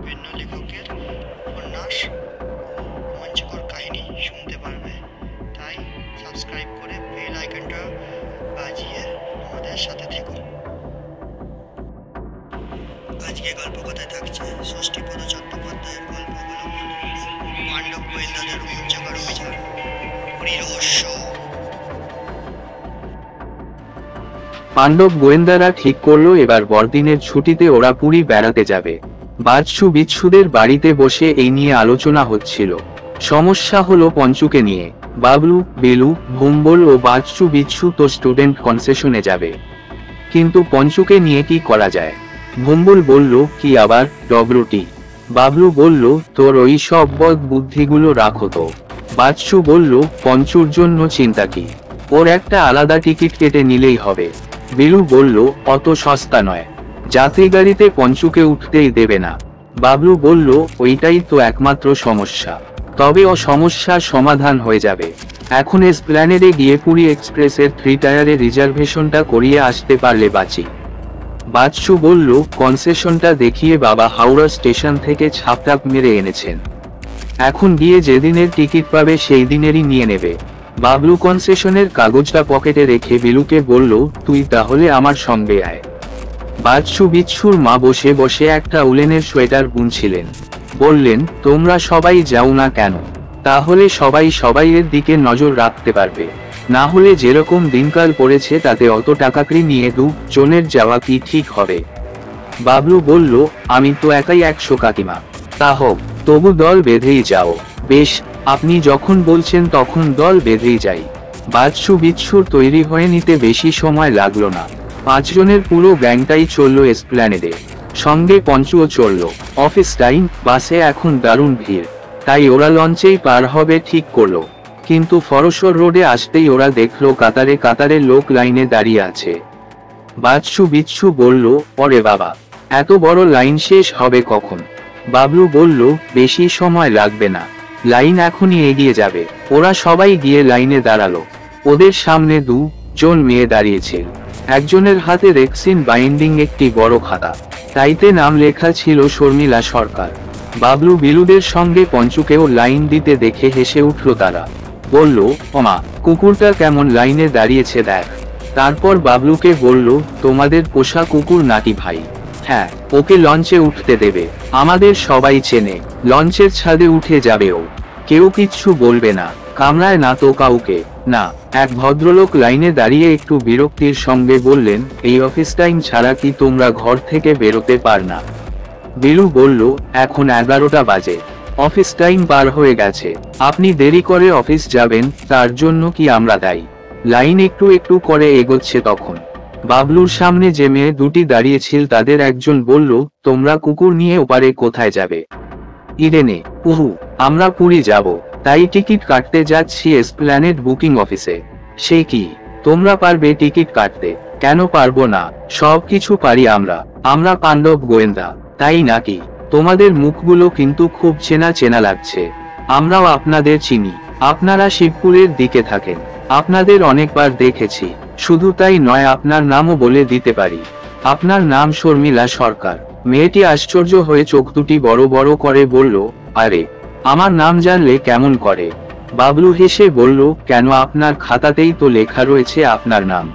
ভিন্ন লেখকের উপন্যাস ও রোমাঞ্চকর কাহিনী শুনতে পারবে। তাই সাবস্ক্রাইব করে বেল আইকনটা বাজিয়ে আমাদের সাথে থেকো। আজকে গল্প কথায় থাকছে ষষ্ঠীপদ চট্টোপাধ্যায়ের গল্পগুলো পাণ্ডব গোয়েন্দাদের রোমাঞ্চকর অভিযান রহস্য। পাণ্ডব গোয়েন্দারা ঠিক করলো এবার বড়দিনের ছুটিতে ওরা পুরী বেড়াতে যাবে। বাচ্চু বিচ্ছুদের বাড়িতে বসে এই নিয়ে আলোচনা হচ্ছিল। সমস্যা হলো পঞ্চুকে নিয়ে। বাবলু, বেলু, ভুম্বল ও বাচ্চু বিচ্ছু তো স্টুডেন্ট কনসেশনে যাবে, কিন্তু পঞ্চুকে নিয়ে কি করা যায়? ভুম্বল বলল, কি আবার ডব্লুটি? বাবলু বলল, তোর ওই সব বদ বুদ্ধিগুলো রাখো তো। বাচ্চু বলল, পঞ্চুর জন্য চিন্তা কি, ওর একটা আলাদা টিকিট কেটে নিলেই হবে। বেলু বলল, অত সস্তা নয়, যাত্রী গাড়িতে পঞ্চুকে উঠতেই দেবে না। বাবলু বলল, ওইটাই তো একমাত্র সমস্যা, তবে ও সমস্যার সমাধান হয়ে যাবে। এখন এসপ্ল্যানেডে গিয়ে পুরী এক্সপ্রেসের 3 টায়ারে রিজার্ভেশনটা করিয়ে আসতে পারলে বাঁচি। বাচ্চু বলল, কনসেশনটা দেখিয়ে বাবা হাওড়া স্টেশন থেকে ছাপটাপ মেরে এনেছেন, এখন গিয়ে যেদিনের টিকিট পাবে সেই দিনেরই নিয়ে নেবে। বাবলু কনসেশনের কাগজটা পকেটে রেখে বেলুকে বলল, তুই তাহলে আমার সঙ্গে আয়। বাচ্চু বিচ্ছুর মা বসে বসে একটা উলেনের সোয়েটার বুনছিলেন। বললেন, তোমরা সবাই যাও না কেন? তাহলে সবাই সবাইয়ের দিকে নজর রাখতে পারবে, না হলে যেরকম দিনকাল পড়েছে তাতে অত টাকাকড়ি নিয়ে 2 জনের যাওয়া কি ঠিক হবে? বাবলু বলল, আমি তো একাই 100 কাকিমা। তা হোক, তবু দল বেঁধেই যাও। বেশ, আপনি যখন বলছেন তখন দল বেঁধেই যাই। বাচ্চু বিচ্ছুর তৈরি হয়ে নিতে বেশি সময় লাগলো না। 5 জনের পুরো গ্যাংটাই চলল এসপ্ল্যানেডে, সঙ্গে পঞ্চুও চলল। অফিস টাইম, বাসে এখন দারুণ ভিড়, তাই ওরা লঞ্চেই পার হবে ঠিক করলো। কিন্তু ফরশ্বর রোডে আসতেই ওরা দেখলো কাতারে কাতারে লোক লাইনে দাঁড়িয়ে আছে। বাচ্চু বিচ্ছু বলল, ওরে বাবা, এত বড় লাইন শেষ হবে কখন? বাবলু বলল, বেশি সময় লাগবে না, লাইন এখনই এগিয়ে যাবে। ওরা সবাই গিয়ে লাইনে দাঁড়ালো। ওদের সামনে 2 জন মেয়ে দাঁড়িয়েছিল। একজনের হাতে রেক্সিন বাইন্ডিং একটি বড় খাতা, তাইতে নাম লেখা ছিল শর্মিলা সরকার। বাবলু বিলুদের সঙ্গে পঞ্চুকেও লাইন দিতে দেখে হেসে উঠল তারা। বলল, ওমা, কুকুরটা কেমন লাইনে দাঁড়িয়েছে দেখ। তারপর বাবলুকে বলল, তোমাদের পোষা কুকুর নাকি ভাই? হ্যাঁ, ওকে লঞ্চে উঠতে দেবে, আমাদের সবাই চেনে, লঞ্চের ছাদে উঠে যাবে ও, কেউ কিচ্ছু বলবে না, কামড়ায় না তো কাউকে? না। এক ভদ্রলোক লাইনে দাঁড়িয়ে একটু বিরক্তির সঙ্গে বললেন, এই অফিস টাইম ছাড়া কি তোমরা ঘর থেকে বেরোতে পার না? বেলু বলল, এখন 11টা বাজে, অফিস টাইম পার হয়ে গেছে, আপনি দেরি করে অফিস যাবেন তার জন্য কি আমরা দায়ী? লাইন একটু একটু করে এগোচ্ছে তখন বাবলুর সামনে যে মেয়ে 2টি দাঁড়িয়েছিল তাদের একজন বলল, তোমরা কুকুর নিয়ে ওপারে কোথায় যাবে? ইডেনে। উহু, আমরা পুরী যাব, তাই টিকিট কাটতে যাচ্ছি এসপ্ল্যানেড বুকিং অফিসে। সে কি, তোমরা পারবে টিকিট কাটতে? কেন পারবো না, সব কিছু পারি আমরা, আমরা পাণ্ডব গোয়েন্দা। তাই নাকি? তোমাদের মুখগুলো কিন্তু খুব চেনা চেনা লাগছে। আমরাও আপনাদের চিনি, আপনারা শিবপুরের দিকে থাকেন, আপনাদের অনেকবার দেখেছি। শুধু তাই নয়, আপনার নামও বলে দিতে পারি, আপনার নাম শর্মিলা সরকার। মেয়েটি আশ্চর্য হয়ে চোখ দুটি বড় বড় করে বলল, আরে, আমার নাম জানলে কেমন করে? বাবলু হেসে বলল, কেন, আপনার খাতাতেই তো লেখা রয়েছে আপনার নাম।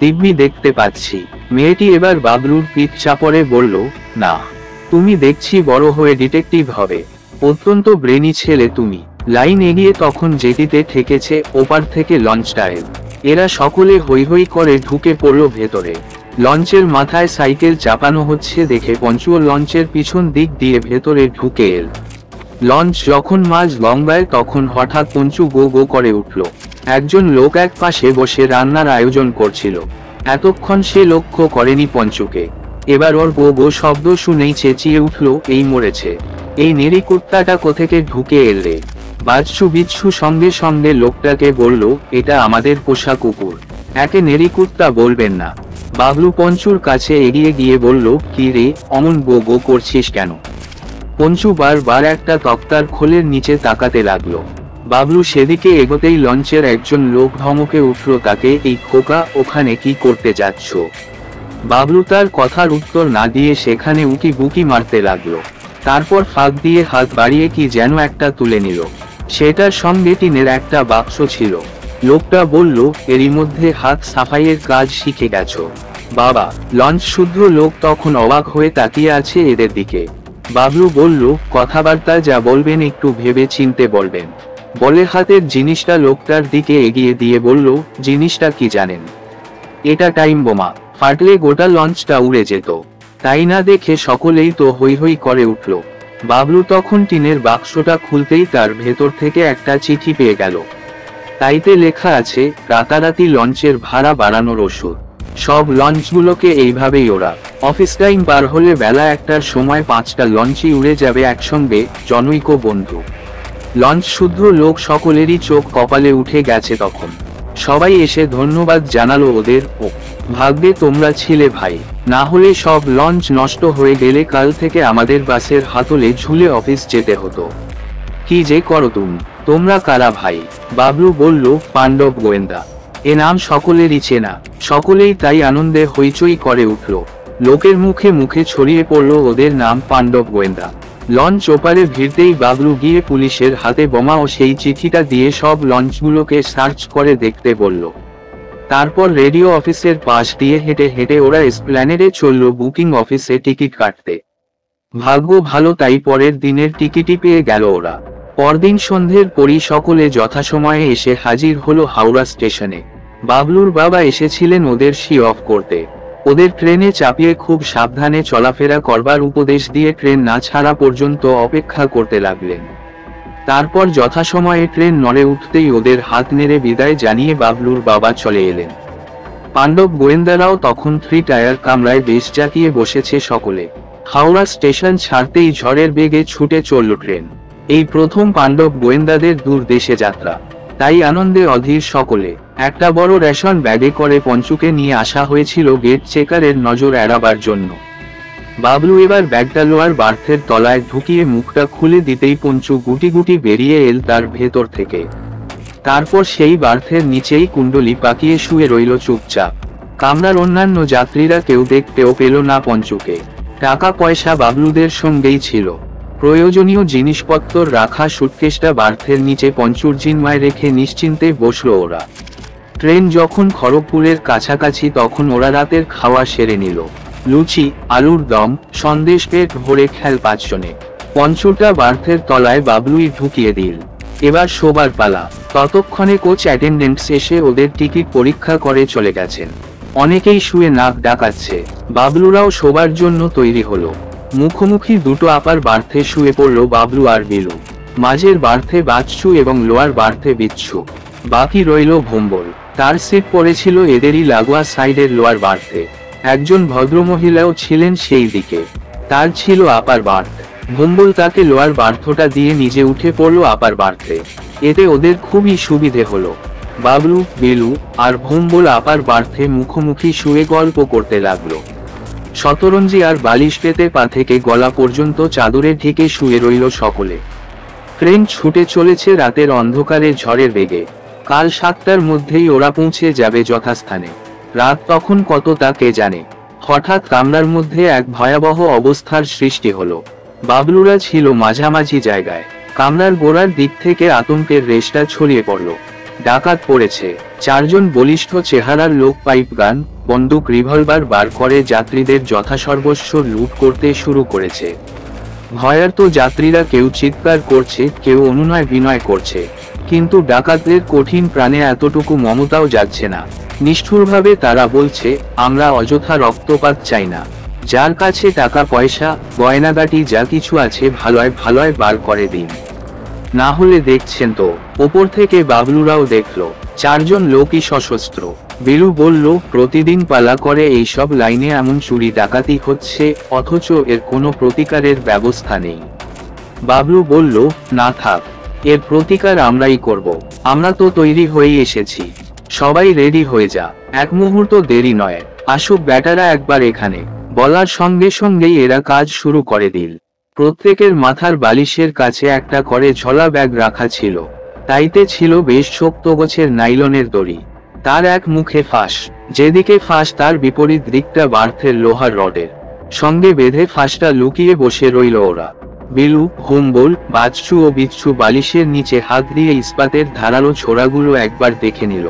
দিব্যি দেখতে পাচ্ছি। মেয়েটি এবার বাবলুর পিঠ চাপড়ে বলল, না, তুমি দেখছি বড় হয়ে ডিটেকটিভ হবে, অত্যন্ত ব্রেনি ছেলে তুমি। লাইন এগিয়ে তখন জেটিতে ঠেকেছে, ওপার থেকে লঞ্চটা এল। এরা সকলে হৈ হৈ করে ঢুকে পড়ল ভেতরে। লঞ্চের মাথায় সাইকেল চাপানো হচ্ছে দেখে পঞ্চুও লঞ্চের পিছন দিক দিয়ে ভেতরে ঢুকে এল। লঞ্চ যখন মাঝ গঙ্গায় তখন হঠাৎ পঞ্চু গো গো করে উঠল। একজন লোক এক পাশে বসে রান্নার আয়োজন করছিল, এতক্ষণ সে লক্ষ্য করেনি পঞ্চুকে। এবার ওর গো গো শব্দ শুনেই চেঁচিয়ে উঠল, এই মরেছে, এই নেড়ি কুত্তাটা কোথেকে ঢুকে এলে? বাচ্চু বিচ্ছু সঙ্গে সঙ্গে লোকটাকে বলল, এটা আমাদের পোষা কুকুর, একে নেড়ি কুত্তা বলবেন না। বাবলু পঞ্চুর কাছে এগিয়ে গিয়ে বলল, কি রে, অমন গো গো করছিস কেন? পঞ্চু বারবার একটা তক্তার খোলের নিচে তাকাতে লাগলো। বাবলু সেদিকে এগোতেই লঞ্চের একজন লোক ধমকে উঠল তাকে, এই খোকা, ওখানে কি করতে যাচ্ছ? বাবলু তার কথার উত্তর না দিয়ে সেখানে উকি বুকি মারতে লাগলো। তারপর ফাঁক দিয়ে হাত বাড়িয়ে কি যেন একটা তুলে নিল। সেটার সঙ্গে টিনের একটা বাক্স ছিল। লোকটা বলল, এরই মধ্যে হাত সাফাইয়ের কাজ শিখে গেছো বাবা। লঞ্চ শুদ্ধ লোক তখন অবাক হয়ে তাকিয়ে আছে এদের দিকে। বাবলু বলল, কথাবার্তা যা বলবেন একটু ভেবে চিনতে বলবেন। বলে হাতের জিনিসটা লোকটার দিকে এগিয়ে দিয়ে বলল, জিনিসটা কি জানেন? এটা টাইম বোমা। ফাটলে গোটা লঞ্চটা উড়ে যেত। তাই না দেখে সকলেই তো হৈ হৈ করে উঠল। বাবলু তখন টিনের বাক্সটা খুলতেই তার ভেতর থেকে একটা চিঠি পেয়ে গেল। তাইতে লেখা আছে, রাতারাতি লঞ্চের ভাড়া বাড়ানোর ওষুধ। সব লঞ্চগুলোকে এইভাবেই ওরা। অফিস টাইম পার হলে বেলা 1টার সময় 5টা লঞ্চই উড়ে যাবে একসঙ্গে, জনৈক বন্ধু। লঞ্চ শুদ্ধ লোক সকলেরই চোখ কপালে উঠে গেছে তখন। সবাই এসে ধন্যবাদ জানালো ওদের। ও ভাগ্যে তোমরা ছিলে ভাই, না হলে সব লঞ্চ নষ্ট হয়ে গেলে কাল থেকে আমাদের বাসের হাতলে ঝুলে অফিস যেতে হতো। কি যে করো তোমরা কারা ভাই? বাবলু বলল, পাণ্ডব গোয়েন্দা। এ নাম সকলেরই চেনা। সকলেই তাই আনন্দে হইচই করে উঠল। লোকের মুখে মুখে ছড়িয়ে পড়ল ওদের নাম পাণ্ডব গোয়েন্দা। লঞ্চ ওপারে ভিড়তেই বাবলু গিয়ে পুলিশের হাতে বোমা ও সেই চিঠিটা দিয়ে সব লঞ্চগুলোকে সার্চ করে দেখতে বলল। তারপর রেডিও অফিসের পাশ দিয়ে হেঁটে হেঁটে ওরা এসপ্ল্যানেডে চলল বুকিং অফিসে টিকিট কাটতে। ভাগ্য ভালো, তাই পরের দিনের টিকিটই পেয়ে গেল ওরা। পরদিন সন্ধ্যের পরই সকলে যথাসময়ে এসে হাজির হলো হাওড়া স্টেশনে। বাবলুর বাবা এসেছিলেন ওদের শি অফ করতে। ওদের ট্রেনে চাপিয়ে খুব সাবধানে চলাফেরা করবার উপদেশ দিয়ে ট্রেন না ছাড়া পর্যন্ত অপেক্ষা করতে লাগলেন। তারপর যথাসময়ে ট্রেন নড়ে উঠতেই ওদের হাত নেড়ে বিদায় জানিয়ে বাবলুর বাবা চলে এলেন। পাণ্ডব গোয়েন্দারাও তখন 3 টায়ার কামরায় বেশ জাকিয়ে বসেছে সকলে। হাওড়া স্টেশন ছাড়তেই ঝড়ের বেগে ছুটে চলল ট্রেন। এই প্রথম পাণ্ডব গোয়েন্দাদের দূর দেশে যাত্রা। তাই আনন্দে অধীর সকলে। একটা বড় রেশন ব্যাগে করে পঞ্চুকে নিয়ে আসা হয়েছিল গেট চেকারের নজর এড়াবার জন্য। বাবলু এবার ব্যাগটা লোয়ার বার্থের তলায় ঢুকিয়ে মুখটা খুলে দিতেই পঞ্চু গুটি গুটি বেরিয়ে এল তার ভেতর থেকে। তারপর সেই বার্থের নিচেই কুণ্ডলি পাকিয়ে শুয়ে রইল চুপচাপ। কামরার অন্যান্য যাত্রীরা কেউ দেখতেও পেল না পঞ্চুকে। টাকা পয়সা বাবলুদের সঙ্গেই ছিল। প্রয়োজনীয় জিনিসপত্র রাখা সুটকেসটা বার্থের নিচে পঞ্চুর জিম্মায় রেখে নিশ্চিন্তে বসল ওরা। ট্রেন যখন খড়গপুরের কাছাকাছি তখন ওরা রাতের খাওয়া সেরে নিল। লুচি, আলুর দম, সন্দেশ পেট ভরে খেল 5 জনে। পঞ্চুটা বার্থের তলায় বাবলুই ঢুকিয়ে দিল। এবার শোবার পালা। ততক্ষণে কোচ অ্যাটেন্ডেন্টস এসে ওদের টিকিট পরীক্ষা করে চলে গেছেন। অনেকেই শুয়ে নাক ডাকাচ্ছে। বাবলুরাও শোবার জন্য তৈরি হলো। মুখোমুখি দুটো আপার বার্থে শুয়ে পড়ল বাবলু আর বিলু। মাঝের বার্থে বাচ্চু এবং লোয়ার বার্থে বিচ্ছু। বাকি রইল ভম্বল। তার সিট পড়েছিল এদেরই লাগোয়া সাইডের লোয়ার বার্থে। একজন ভদ্রমহিলাও ছিলেন সেই দিকে। তার ছিল আপার বার্থ। ভম্বল তাকে লোয়ার বার্থটা দিয়ে নিজে উঠে পড়ল আপার বার্থে। এতে ওদের খুবই সুবিধে হলো। বাবলু, বিলু আর ভম্বল আপার বার্থে মুখোমুখি শুয়ে গল্প করতে লাগলো। শতরঞ্জি আর বালিশ পেতে পা থেকে গলা পর্যন্ত চাদরে ঢেকে শুয়ে রইল সকলে। ট্রেন ছুটে চলেছে রাতের অন্ধকারে ঝড়ের বেগে। কাল 7টার মধ্যেই ওরা পৌঁছে যাবে যথাস্থানে। রাত তখন কত তা কে জানে। হঠাৎ কামরার মধ্যে এক ভয়াবহ অবস্থার সৃষ্টি হলো। বাবলুরা ছিল মাঝামাঝি জায়গায়। কামরার গোড়ার দিক থেকে আতঙ্কের রেশটা ছড়িয়ে পড়ল। ডাকাত পড়েছে। 4 জন বলিষ্ঠ চেহারার লোক পাইপ গান, বন্দুক, রিভলভার বার করে যাত্রীদের যথাসর্বস্ব লুট করতে শুরু করেছে। ভয়ার্ত যাত্রীরা কেউ চিৎকার করছে, কেউ অনুনয় বিনয় করছে। কিন্তু ডাকাতদের কঠিন প্রাণে এতটুকু মমতাও যাচ্ছে না। নিষ্ঠুরভাবে তারা বলছে, আমরা অযথা রক্তপাত চাই না। যার কাছে টাকা পয়সা, গয়নাগাটি যা কিছু আছে ভালোয় ভালোয় বার করে দিন, না হলে দেখছেন তো। ওপর থেকে বাবলুরাও দেখল 4 জন লোকই সশস্ত্র। বিলু বলল, প্রতিদিন পালা করে এইসব লাইনে এমন চুরি ডাকাতি হচ্ছে, অথচ এর কোনো প্রতিকারের ব্যবস্থা নেই। বাবলু বলল, না থাক, এর প্রতিকার আমরাই করব। আমরা তো তৈরি হয়েই এসেছি। সবাই রেডি হয়ে যা, এক মুহূর্ত দেরি নয়। আসুক ব্যাটারা একবার এখানে। বলার সঙ্গে সঙ্গেই এরা কাজ শুরু করে দিল। প্রত্যেকের মাথার বালিশের কাছে একটা করে ঝোলা ব্যাগ রাখা ছিল। তাইতে ছিল বেশ শক্ত গোছের নাইলনের দড়ি। তার এক মুখে ফাঁস। যেদিকে ফাঁস তার বিপরীত দিকটা বার্থের লোহার রডের সঙ্গে বেঁধে ফাঁসটা লুকিয়ে বসে রইল ওরা। বেলু, ভোম্বল, বাচ্চু ও বিচ্ছু বালিশের নিচে হাত দিয়ে ইস্পাতের ধারালো ছোড়াগুলো একবার দেখে নিল।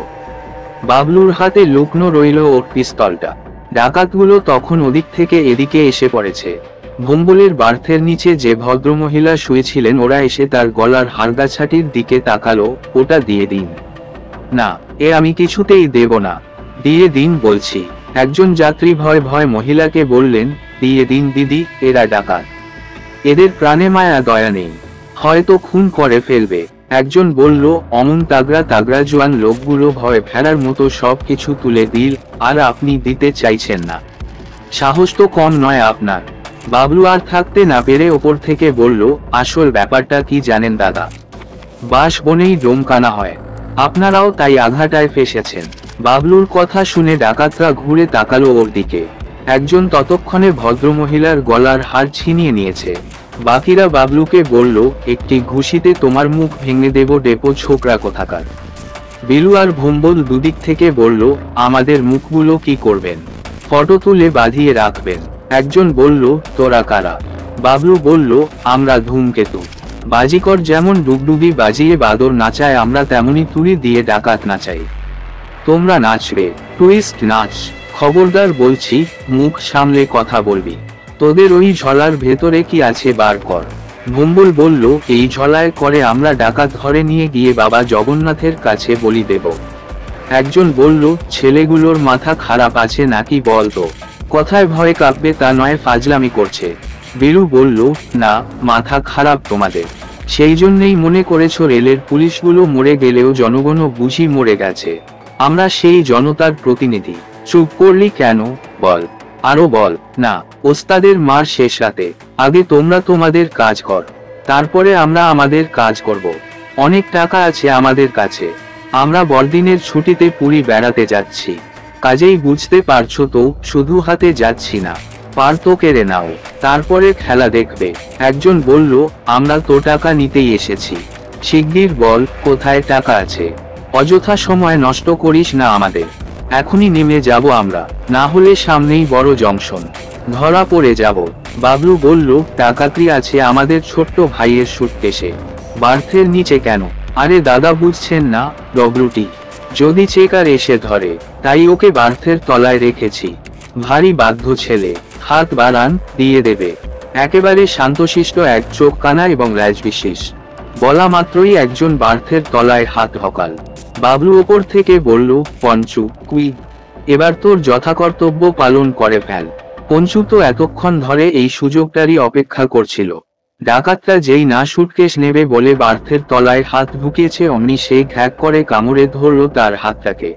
বাবলুর হাতে লুকনো রইল ওর পিস্তলটা। ডাকাতগুলো তখন ওদিক থেকে এদিকে এসে পড়েছে। ভোম্বলের বার্থের নিচে যে ভদ্রমহিলা শুয়েছিলেন ওরা এসে তার গলার হাড়গাছাটির দিকে তাকালো। ওটা দিয়ে দিন। না, এ আমি কিছুতেই দেব না। দিয়ে দিন বলছি। একজন যাত্রী ভয় ভয় মহিলাকে বললেন, দিয়ে দিন দিদি, এরা ডাকাত। এদের প্রাণে মায়া দয়া নেই, হয়তো খুন করে ফেলবে। একজন বলল, অমন তাগড়া তাগড়া জোয়ান লোকগুলো ভয় ফেরার মতো সব কিছু তুলে দিল, আর আপনি দিতে চাইছেন না। সাহস তো কম নয় আপনার। বাবলু আর থাকতে না পেরে ওপর থেকে বলল, আসল ব্যাপারটা কি জানেন দাদা? বাস বনেই ডোম কানা হয়, আপনারাও তাই আঘাটায় ফেসেছেন। বাবলুর কথা শুনে ডাকাতরা ঘুরে তাকালো ওর দিকে। একজন ততক্ষণে ভদ্রমহিলার গলার হার ছিনিয়ে নিয়েছে। বাকিরা বাবলুকে বলল, একটি ঘুষিতে তোমার মুখ ভেঙে দেব ডেপো ছোকরা কোথাকার। বেলু আর ভোম্বল দুদিক থেকে বলল, আমাদের মুখগুলো কি করবেন? ফটো তুলে বাঁধিয়ে রাখবেন। একজন বলল, তোরা কারা? বাবলু বলল, আমরা ধূমকেতু। বাজিকর যেমন ডুগডুগি বাজিয়ে বাদর নাচায়, আমরা তেমনি তুড়ি দিয়ে ডাকাত নাচাই। তোমরা নাচবে, টুইস্ট নাচ। খবরদার বলছি, মুখ সামলে কথা বলবি। তোদের ওই ঝলার ভেতরে কি আছে বার কর। ভোম্বল বলল, এই ঝলায় করে আমরা ডাকাত ধরে নিয়ে গিয়ে বাবা জগন্নাথের কাছে বলি দেব। একজন বলল, ছেলেগুলোর মাথা খারাপ আছে নাকি বল তো? কথায় ভয়ে কাঁপবে তা নয়, ফাজলামি করছে। বেলু বলল, না, মাথা খারাপ তোমাদের। সেই জন্যেই মনে করেছ রেলের পুলিশগুলো মরে গেলেও জনগণ বুঝি মরে গেছে। আমরা সেই জনতার প্রতিনিধি। চুপ করলি কেন? বল, আরো বল। না, ওস্তাদের মার শেষ রাতে। আগে তোমরা তোমাদের কাজ কর, তারপরে আমরা আমাদের কাজ করব। অনেক টাকা আছে আমাদের কাছে। আমরা বড়দিনের ছুটিতে পুরী বেড়াতে যাচ্ছি। কাজেই বুঝতে পারছো তো, শুধু হাতে যাচ্ছি না, পার তো কেড়ে নাও, তারপরে খেলা দেখবে। একজন বলল, আমরা তো টাকা নিতেই এসেছি। শিগগির বল, কোথায় টাকা আছে? অযথা সময় নষ্ট করিস না আমাদের। এখনই নেমে যাব আমরা, না হলে সামনেই বড় জংশন, ধরা পড়ে যাব। বাবলু বলল, ডাকাতি আছে আমাদের ছোট্ট ভাইয়ের সুটকেসে। বার্থের নিচে কেন? আরে দাদা বুঝছেন না, ডব্লুটি যদি চেকার এসে ধরে, তাই ওকে বার্থের তলায় রেখেছি। ভারী বাধ্য ছেলে, হাত বাড়ান, দিয়ে দেবে। একেবারে শান্তশিষ্ট, এক চোখ কানা এবং রাজবিশেষ। বলা মাত্রই একজন বার্থের তলায় হাত ঢোকাল। বাবলু ওপর থেকে বলল, পঞ্চু, কুই, এবার তোর যথাকর্তব্য পালন করে ফেল। পঞ্চু তো এতক্ষণ ধরে এই সুযোগটারই অপেক্ষা করছিল। ডাকাতরা যেই না সুটকেস নেবে বলে বার্থের তলায় হাত ঢুকিয়েছে, অমনি সে ঘ্যাক করে কামড়ে ধরল তার হাতটাকে।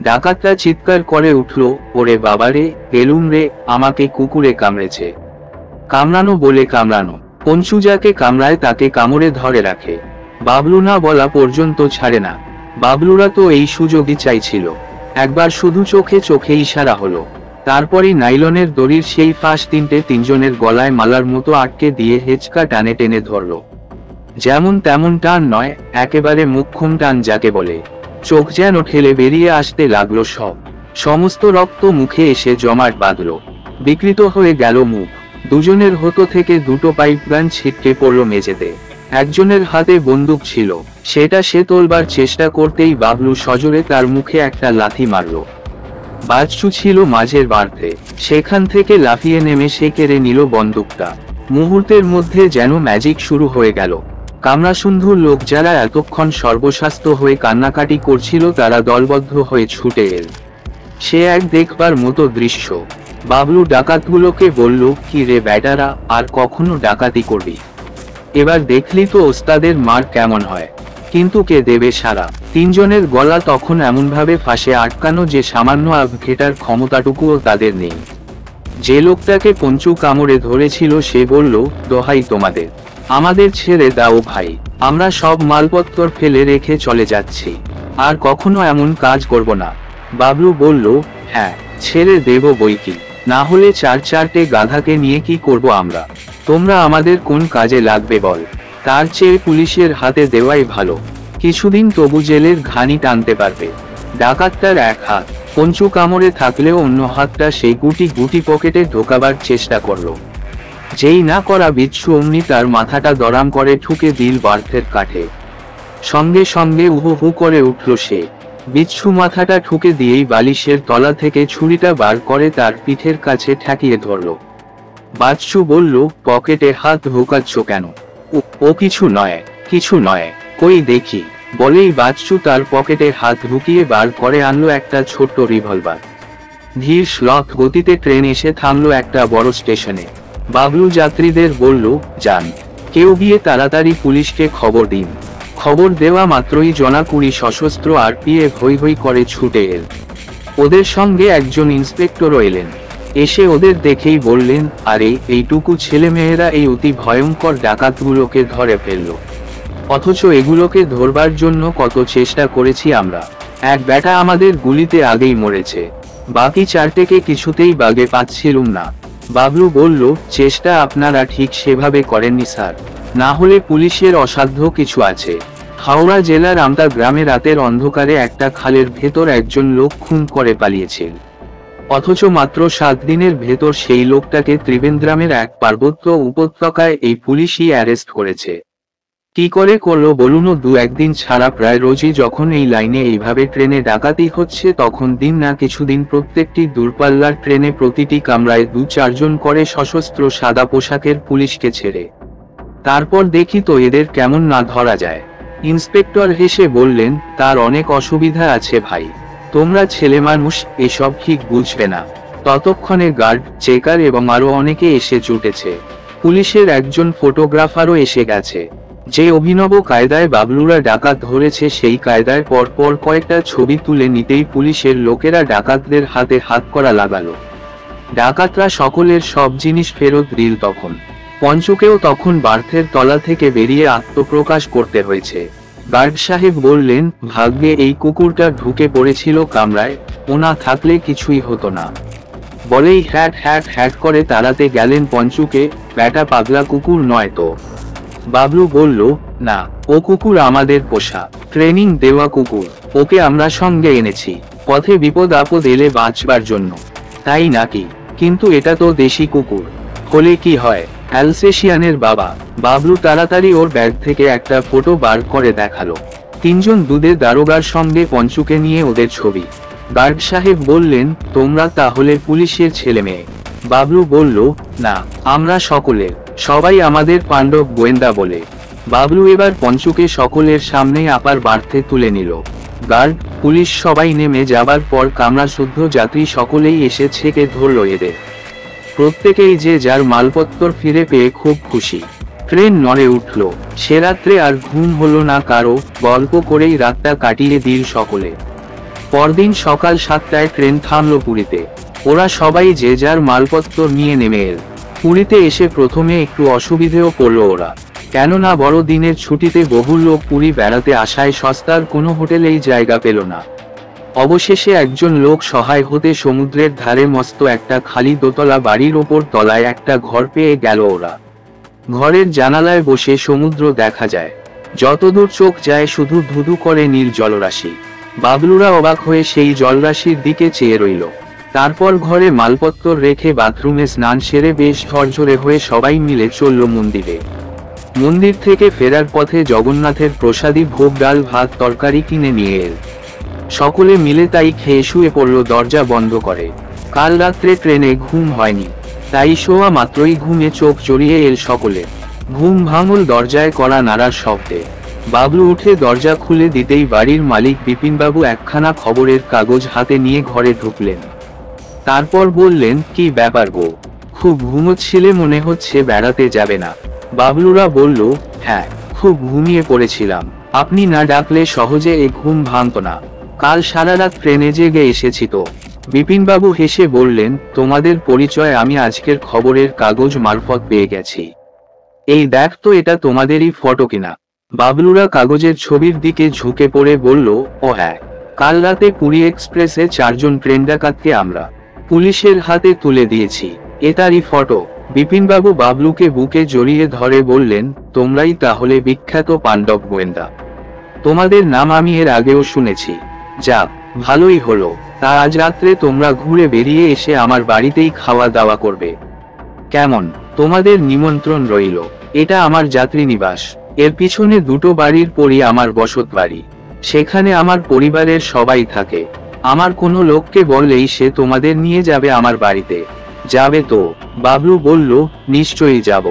ডাকাতরা চিৎকার করে উঠল, ওরে বাবারে, গেলুম রে, আমাকে কুকুরে কামড়েছে। কামড়ানো বলে কামড়ানো। পঞ্চু যাকে কামড়ায় তাকে কামড়ে ধরে রাখে। বাবলু না বলা পর্যন্ত ছাড়ে না। বাবলুরা তো এই সুযোগই চাইছিল। একবার শুধু চোখে চোখে ইশারা হলো, তারপরই নাইলনের দড়ির সেই ফাঁস তিনজনের গলায় মালার মতো আটকে দিয়ে হেঁচকা টানে টেনে ধরল। যেমন তেমন টান নয়, একেবারে মুখ্যম টান যাকে বলে। চোখ যেন ঠেলে বেরিয়ে আসতে লাগলো সব। সমস্ত রক্ত মুখে এসে জমাট বাঁধল। বিকৃত হয়ে গেল মুখ। দুজনের হতো থেকে দুটো পাইপ গান ছিটকে পড়ল মেঝেতে। একজনের হাতে বন্দুক ছিল, সেটা সে তোলবার চেষ্টা করতেই বাবলু সজোরে তার মুখে একটা লাথি মারল। বাচ্চু ছিল মাঝের বার্থে, সেখান থেকে লাফিয়ে নেমে সে কেড়ে নিল বন্দুকটা। মুহূর্তের মধ্যে যেন ম্যাজিক শুরু হয়ে গেল। কামরাসুন্ধুর লোক যারা এতক্ষণ সর্বস্বাস্থ্য হয়ে কান্নাকাটি করছিল, তারা দলবদ্ধ হয়ে ছুটে এল। সে এক দেখবার মতো দৃশ্য। বাবলু ডাকাতগুলোকে বলল, কি রে ব্যাটারা, আর কখনো ডাকাতি করবি? এবার দেখলি তো ওস্তাদের মার কেমন হয়। কিন্তু কে দেবে সারা? তিনজনের গলা তখন এমনভাবে ফাঁসে আটকানো যে সামান্য আঘাতের ক্ষমতাটুকুও তাদের নেই। যে লোকটাকে পঞ্চু কামড়ে ধরেছিল সে বলল, দোহাই তোমাদের, আমাদের ছেড়ে দাও ভাই, আমরা সব মালপত্র ফেলে রেখে চলে যাচ্ছি, আর কখনো এমন কাজ করব না। বাবলু বলল, হ্যাঁ, ছেড়ে দেব বইকি, না হলে চারটে গাধাকে নিয়ে কি করব আমরা? তোমরা আমাদের কোন কাজে লাগবে বল? তার চেয়ে পুলিশের হাতে দেওয়াই ভালো, কিছুদিন তবু জেলের ঘানি টানতে পারবে। ডাকাতটার এক হাত পঞ্চু কামড়ে থাকলেও অন্য হাতটা সেই গুটি গুটি পকেটে ঢোকাবার চেষ্টা করলো। যেই না করা বিচ্ছু অমনি তার মাথাটা দরাম করে ঠুকে দিল বার্থের কাঠে। সঙ্গে সঙ্গে উহু হু করে উঠল সে। বিচ্ছু মাথাটা ঠুকে দিয়েই বালিশের তলা থেকে ছুরিটা বার করে তার পিঠের কাছে ঠেকিয়ে ধরল। বাচ্চু বলল, পকেটে হাত ঢোকাচ্ছ কেন? ও কিছু নয়, কিছু নয়, কই দেখি। বলেই বাচ্চু তার পকেটে হাত ঢুকিয়ে বার করে আনলো একটা ছোট্ট রিভলভার। ধীর শ্লথ গতিতে ট্রেন এসে থামলো একটা বড় স্টেশনে। বাবলু যাত্রীদের বলল, যান, কেউ গিয়ে তাড়াতাড়ি পুলিশকে খবর দিন। খবর দেওয়া মাত্রই জনা 20 সশস্ত্র আরপিএফ হৈ হৈ করে ছুটে এল। ওদের সঙ্গে একজন ইন্সপেক্টরও এলেন। এসে ওদের দেখেই বললেন, আরে এইটুকু ছেলেমেয়েরা এই অতি ভয়ঙ্কর ডাকাতগুলোকে ধরে ফেলল। অথচ এগুলোকে ধরবার জন্য কত চেষ্টা করেছি আমরা। এক ব্যাটা আমাদের গুলিতে আগেই মরেছে, বাকি 4টেকে কিছুতেই বাগে পাচ্ছিলুম না। বাবলু বলল, চেষ্টা আপনারা ঠিক সেভাবে করেননি স্যার, না হলে পুলিশের অসাধ্য কিছু আছে। হাওড়া জেলার আমতা গ্রামে রাতের অন্ধকারে একটা খালের ভেতর একজন লোক খুন করে পালিয়েছিল। অথচ মাত্র 7 দিনের ভেতর সেই লোকটাকে ত্রিবেন্দ্রমের এক পার্বত্য উপত্যকায় এই পুলিশই অ্যারেস্ট করেছে। কি করে করলো বলুন? 2-1 দিন ছাড়া প্রায় রোজই যখন এই লাইনে এইভাবে ট্রেনে ডাকাতি হচ্ছে, তখন দিন না কিছুদিন প্রত্যেকটি দূরপাল্লার ট্রেনে প্রতিটি কামরায় 2-4 জন করে সশস্ত্র সাদা পোশাকের পুলিশকে ছেড়ে। তারপর দেখি তো এদের কেমন না ধরা যায়। ইন্সপেক্টর হেসে বললেন, তার অনেক অসুবিধা আছে ভাই, তোমরা ছেলে মানুষ এসব ঠিক বুঝবে না। ততক্ষণে গার্ড, চেকার এবং আরো অনেকে এসে জুটেছে। পুলিশের একজন ফটোগ্রাফারও এসে গেছে। যে অভিনব কায়দায় বাবলুরা ডাকাত ধরেছে সেই কায়দায় পরপর কয়েকটা ছবি তুলে নিতেই পুলিশের লোকেরা ডাকাতদের হাতে হাত করা লাগালো। ডাকাতরা সকলের সব জিনিস ফেরত দিল। তখন পঞ্চুকেও তখন বার্থের তলা থেকে বেরিয়ে আত্মপ্রকাশ করতে হয়েছে। গার্ড সাহেব বললেন, ভাগ্যে এই কুকুরটা ঢুকে পড়েছিল কামরায়, ও না থাকলে কিছুই হতো না। বলেই হ্যাট হ্যাট হ্যাট করে তাড়াতে গেলেন পঞ্চুকে। ব্যাটা পাগলা কুকুর নয় তো? বাবলু বলল, না, ও কুকুর আমাদের পোষা, ট্রেনিং দেওয়া কুকুর। ওকে আমরা সঙ্গে এনেছি পথে বিপদ আপদ এলে বাঁচবার জন্য, তাই নাকি? কিন্তু এটা তো দেশি কুকুর, হলে কি হয়? অ্যালসেশিয়ানের বাবা। বাবলু তাড়াতাড়ি ওর ব্যাগ থেকে একটা ফটো বার করে দেখালো। 3 জন দুধের দারোগার সঙ্গে পঞ্চুকে নিয়ে ওদের ছবি। গার্ড সাহেব বললেন, তোমরা তাহলে পুলিশের ছেলে মেয়ে? বাবলু বলল, না, আমরা সকলের, সবাই আমাদের পাণ্ডব গোয়েন্দা বলে। বাবলু এবার পঞ্চুকে সকলের সামনে আপার বার্থে তুলে নিল। গার্ড, পুলিশ সবাই নেমে যাবার পর কামরা শুদ্ধ যাত্রী সকলেই এসে ছেকে ধরল এদের। প্রত্যেকেই যে যার মালপত্তর ফিরে পেয়ে খুব খুশি। ট্রেন নড়ে উঠল। সে রাত্রে আর ঘুম হলো না কারো, গল্প করেই রাতটা কাটিয়ে দিল সকলে। পরদিন সকাল 7টায় ট্রেন থামল পুরীতে। ওরা সবাই যে যার মালপত্তর নিয়ে নেমে এল। পুরীতে এসে প্রথমে একটু অসুবিধেও পড়ল ওরা, কেননা বড় দিনের ছুটিতে বহু লোক পুরী বেড়াতে আসায় সস্তার কোনো হোটেলেই জায়গা পেল না। অবশেষে একজন লোক সহায় হতে সমুদ্রের ধারে মস্ত একটা খালি দোতলা বাড়ির ওপর তলায় একটা ঘর পেয়ে গেল ওরা। ঘরের জানালায় বসে সমুদ্র দেখা যায়। যতদূর চোখ যায় শুধু ধুধু করে নীল জলরাশি। বাবলুরা অবাক হয়ে সেই জলরাশির দিকে চেয়ে রইল। তারপর ঘরে মালপত্তর রেখে বাথরুমে স্নান সেরে বেশ ঝরঝরে হয়ে সবাই মিলে চলল মন্দিরে। মন্দির থেকে ফেরার পথে জগন্নাথের প্রসাদী ভোগ, ডাল, ভাত, তরকারি কিনে নিয়ে এল। সকলে মিলে তাই খেয়ে শুয়ে পড়ল দরজা বন্ধ করে। কাল রাত্রে ট্রেনে ঘুম হয়নি, তাই শোয়া মাত্রই ঘুমে চোখ জড়িয়ে এল সকলে। ঘুম ভাঙল দরজায় কড়া নাড়ার শব্দে। বাবলু উঠে দরজা খুলে দিতেই বাড়ির মালিক বিপিনবাবু একখানা খবরের কাগজ হাতে নিয়ে ঘরে ঢুকলেন। তারপর বললেন, কি ব্যাপার গো, খুব ঘুমোচ্ছিলে মনে হচ্ছে, বেড়াতে যাবে না? বাবলুরা বলল, হ্যাঁ, খুব ঘুমিয়ে পড়েছিলাম, আপনি না ডাকলে সহজে এ ঘুম ভাঙত না। কাল সারা রাত ট্রেনে জেগে এসেছি তো। বিপিনবাবু হেসে বললেন, তোমাদের পরিচয় আমি আজকের খবরের কাগজ মারফত পেয়ে গেছি। এই দেখ তো, এটা তোমাদেরই ফটো কিনা? বাবলুরা কাগজের ছবির দিকে ঝুঁকে পড়ে বলল, ও হ্যাঁ, কাল রাতে পুরী এক্সপ্রেসে 4 জন ট্রেন ডাকাতকে আমরা পুলিশের হাতে তুলে দিয়েছি, এটারই ফটো। বিপিনবাবু বাবলুকে বুকে জড়িয়ে ধরে বললেন, তোমরাই তাহলে বিখ্যাত পাণ্ডব গোয়েন্দা? তোমাদের নাম আমি এর আগেও শুনেছি। যাক, ভালোই হলো। তা আজ রাত্রে তোমরা ঘুরে বেরিয়ে এসে আমার বাড়িতেই খাওয়া দাওয়া করবে। কেমন? তোমাদের নিমন্ত্রণ রইল। এটা আমার যাত্রী নিবাস। এর পিছনে দুটো বাড়ির পরই আমার বসত বাড়ি। সেখানে আমার পরিবারের সবাই থাকে। আমার কোনো লোককে বললেই সে তোমাদের নিয়ে যাবে আমার বাড়িতে। যাবে তো? বাবলু বলল, নিশ্চয়ই যাব।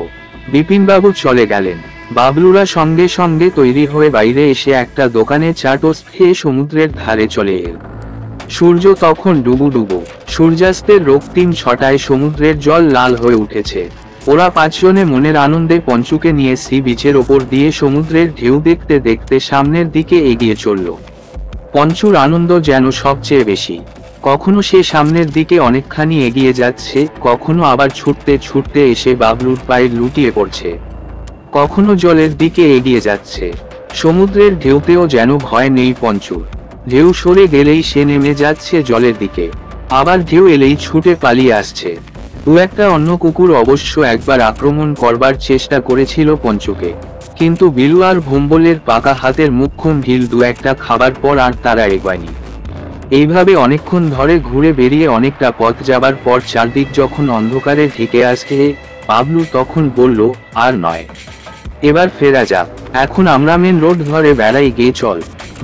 বিপিনবাবু চলে গেলেন। বাবলুরা সঙ্গে সঙ্গে তৈরি হয়ে বাইরে এসে একটা দোকানে চা টোস্ট খেয়ে সমুদ্রের ধারে চলে এল। সূর্য তখন ডুবু। সূর্যাস্তের রক্তিম ছটায় সমুদ্রের জল লাল হয়ে উঠেছে। ওরা পাঁচজনে মনের আনন্দে পঞ্চুকে নিয়ে সি বিচের ওপর দিয়ে সমুদ্রের ঢেউ দেখতে দেখতে সামনের দিকে এগিয়ে চলল। পঞ্চুর আনন্দ যেন সবচেয়ে বেশি। কখনো সে সামনের দিকে অনেকখানি এগিয়ে যাচ্ছে, কখনো আবার ছুটতে ছুটতে এসে বাবলুর পায়ে লুটিয়ে পড়ছে, কখনো জলের দিকে এগিয়ে যাচ্ছে। সমুদ্রের ঢেউতেও যেন ভয় নেই পঞ্চুর। ঢেউ সরে গেলেই সে নেমে যাচ্ছে জলের দিকে, আবার ঢেউ এলেই ছুটে পালিয়ে আসছে। দু একটা অন্য কুকুর অবশ্য একবার আক্রমণ করবার চেষ্টা করেছিল পঞ্চুকে, কিন্তু বিলু আর ভম্বলের পাকা হাতের মুখক্ষণ ঢিল দু একটা খাবার পর আর তারা এগোয়নি। এইভাবে অনেকক্ষণ ধরে ঘুরে বেরিয়ে অনেকটা পথ যাবার পর চারদিক যখন অন্ধকারে ঢেকে আসছে, বাবলু তখন বলল, আর নয়, এবার ফেরা যাক। এখন আমরা মেন রোড ধরে বেড়াই গিয়ে চল।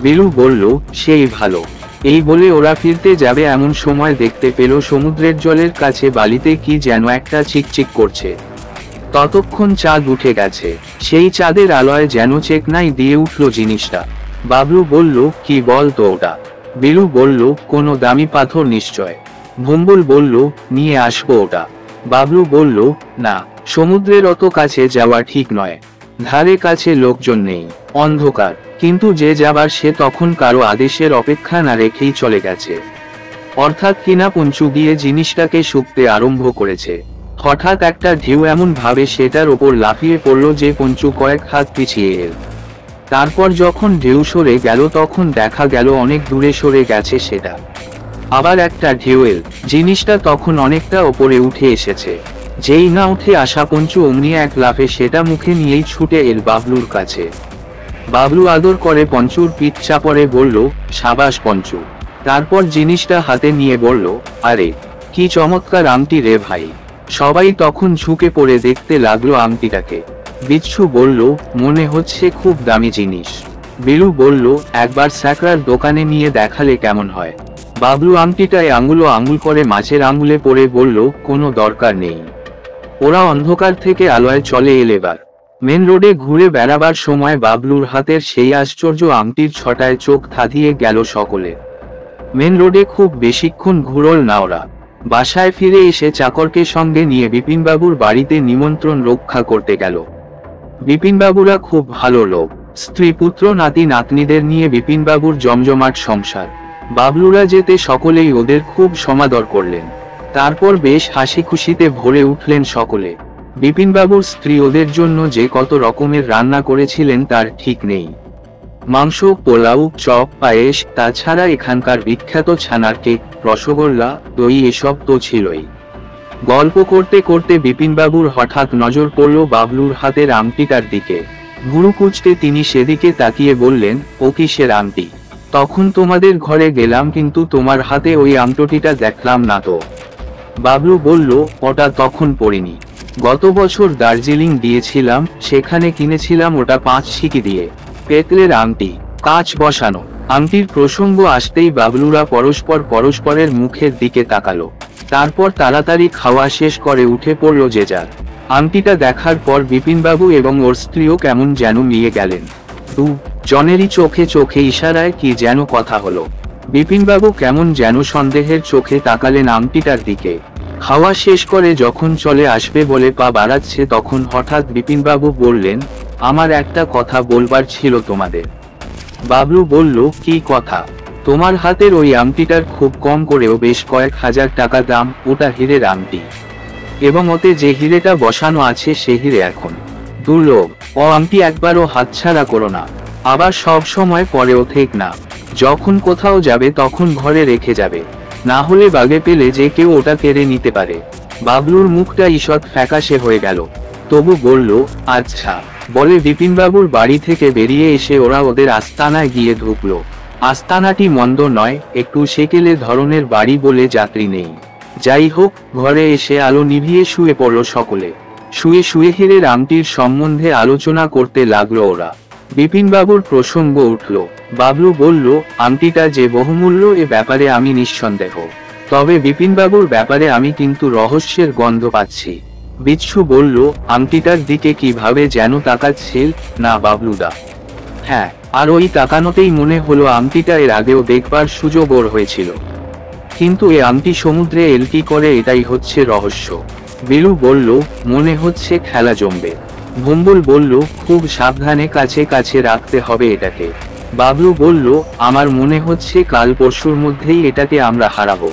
বিলু বলল, সেই ভালো। এই বলে ওরা ফিরতে যাবে এমন সময় দেখতে পেল সমুদ্রের জলের কাছে বালিতে কি যেন একটা চিকচিক করছে। ততক্ষণ চাঁদ উঠে গেছে। সেই চাঁদের আলোয় যেন চেকনাই দিয়ে উঠল জিনিসটা। বাবলু বলল, কি বল তো ওটা? বিলু বলল, কোনো দামি পাথর নিশ্চয়। ভম্বল বলল, নিয়ে আসবো ওটা। বাবলু বলল, না, সমুদ্রের অত কাছে যাওয়া ঠিক নয়। ধারে কাছে লোকজন নেই, অন্ধকার। কিন্তু যে যাবার সে তখন কারো আদেশের অপেক্ষা না রেখেই চলে গেছে। অর্থাৎ কিনা পঞ্চু দিয়ে জিনিসটাকে শুকতে আরম্ভ করেছে। হঠাৎ একটা ঢেউ এমন ভাবে সেটার ওপর লাফিয়ে পড়ল যে পঞ্চু কয়েক হাত পিছিয়ে এল। তারপর যখন ঢেউ সরে গেল তখন দেখা গেল অনেক দূরে সরে গেছে সেটা। আবার একটা ঢেউ এল, জিনিসটা তখন অনেকটা ওপরে উঠে এসেছে। যেই না উঠে আসা পঞ্চু অমনি এক লাফে সেটা মুখে নিয়েই ছুটে এল বাবলুর কাছে। বাবলু আদর করে পঞ্চুর পিঠ চাপড়ে বলল, সাবাস পঞ্চু। তারপর জিনিসটা হাতে নিয়ে বলল, আরে কি চমৎকার আংটি রে ভাই। সবাই তখন ঝুঁকে পড়ে দেখতে লাগলো আংটিটাকে। বিচ্ছু বলল, মনে হচ্ছে খুব দামি জিনিস। বিলু বলল, একবার স্যাকরার দোকানে নিয়ে দেখালে কেমন হয়? বাবলু আংটিটায় আঙুল করে মাছের আঙুলে পড়ে বলল, কোনো দরকার নেই। ওরা অন্ধকার থেকে আলোয় চলে এল। এবার মেন রোডে ঘুরে বেড়াবার সময় বাবলুর হাতের সেই আশ্চর্য আংটির ছটায় চোখ ধাঁধিয়ে গেল সকলে। মেন রোডে খুব বেশিক্ষণ ঘুরল না ওরা। বাসায় ফিরে এসে চাকরকে সঙ্গে নিয়ে বিপিনবাবুর বাড়িতে নিমন্ত্রণ রক্ষা করতে গেল। বিপিনবাবুরা খুব ভালো লোক। স্ত্রী পুত্র নাতি নাতনিদের নিয়ে বিপিনবাবুর জমজমাট সংসার। বাবলুরা যেতে সকলেই ওদের খুব সমাদর করলেন। তারপর বেশ হাসি খুশিতে ভরে উঠলেন সকলে। বিপিনবাবুর স্ত্রী ওদের জন্য যে কত রকমের রান্না করেছিলেন তার ঠিক নেই। মাংস, পোলাও, চপ, পায়েস, তাছাড়া এখানকার বিখ্যাত ছানার কেক, রসগোল্লা, দই এসব তো ছিলই। গল্প করতে করতে বিপিনবাবুর হঠাৎ নজর পড়ল বাবলুর হাতের আংটিটার দিকে। ভুরু কুঁচতে তিনি সেদিকে তাকিয়ে বললেন, ও কিসের আংটি? তখন তোমাদের ঘরে গেলাম কিন্তু তোমার হাতে ওই আংটিটা দেখলাম না তো। বাবলু বলল, ওটা তখন পড়িনি। গত বছর দার্জিলিং দিয়েছিলাম, সেখানে কিনেছিলাম ওটা 5 সিকি দিয়ে। পেতলের আংটি, কাঁচ বসানো। আংটির প্রসঙ্গ আসতেই বাবলুরা পরস্পরের মুখের দিকে তাকালো। তারপর তাড়াতাড়ি খাওয়া শেষ করে উঠে পড়ল যে যার। আংটিটা দেখার পর বিপিনবাবু এবং ওর স্ত্রীও কেমন যেন মিয়ে গেলেন। দু জনেরই চোখে চোখে ইশারায় কি যেন কথা হলো। বিপিনবাবু কেমন যেন সন্দেহের চোখে তাকালেন আংটিটার দিকে। খাওয়া শেষ করে যখন চলে আসবে বলে পা বাড়াচ্ছে তখন হঠাৎ বিপিনবাবু বললেন, আমার একটা কথা বলবার ছিল তোমাদের। বাবলু বলল, কি কথা? তোমার হাতের ওই আংটিটার খুব কম করেও বেশ কয়েক হাজার টাকা দাম। ওটা হীরের আংটি, এবং ওতে যে হিরেটা বসানো আছে সে হিরে এখন দুর্লভ। ও আংটি একবারও হাতছাড়া করো না। আবার সব সময় পরেও থেক না। যখন কোথাও যাবে তখন ঘরে রেখে যাবে, না হলে বাগে পেলে যে কেউ ওটা কেড়ে নিতে পারে। বাবলুর মুখটা ঈষৎ ফ্যাকাশে হয়ে গেল, তবু বলল, আচ্ছা। বলে বিপিনবাবুর বাড়ি থেকে বেরিয়ে এসে ওরা ওদের আস্তানায় গিয়ে ঢুকলো। আস্তানাটি মন্দ নয়, একটু সেকেলে ধরনের বাড়ি বলে যাত্রী নেই। যাই হোক, ঘরে এসে আলো নিভিয়ে শুয়ে পড়ল সকলে। শুয়ে শুয়ে হীরের আংটির সম্বন্ধে আলোচনা করতে লাগলো ওরা। বিপিনবাবুর প্রসঙ্গ উঠল। বাবলু বলল, আংটিটা যে বহুমূল্য এ ব্যাপারে আমি নিঃসন্দেহ, তবে বিপিনবাবুর ব্যাপারে আমি কিন্তু রহস্যের গন্ধ পাচ্ছি। বিচ্ছু বলল, আংটিটার দিকে কিভাবে যেন তাকাচ্ছিল না বাবলুদা? হ্যাঁ, আর ওই তাকানোতেই মনে হলো আংটিটা এর আগেও দেখবার সুযোগ ওর হয়েছিল। কিন্তু এ আংটি সমুদ্রে এল কি করে, এটাই হচ্ছে রহস্য। বিলু বলল, মনে হচ্ছে খেলা জমবে। ভম্বুল বলল, খুব সাবধানে কাছে কাছে রাখতে হবে এটাকে। বাবলু বলল, আমার মনে হচ্ছে কাল পরশুর মধ্যেই এটাকে আমরা হারাবো।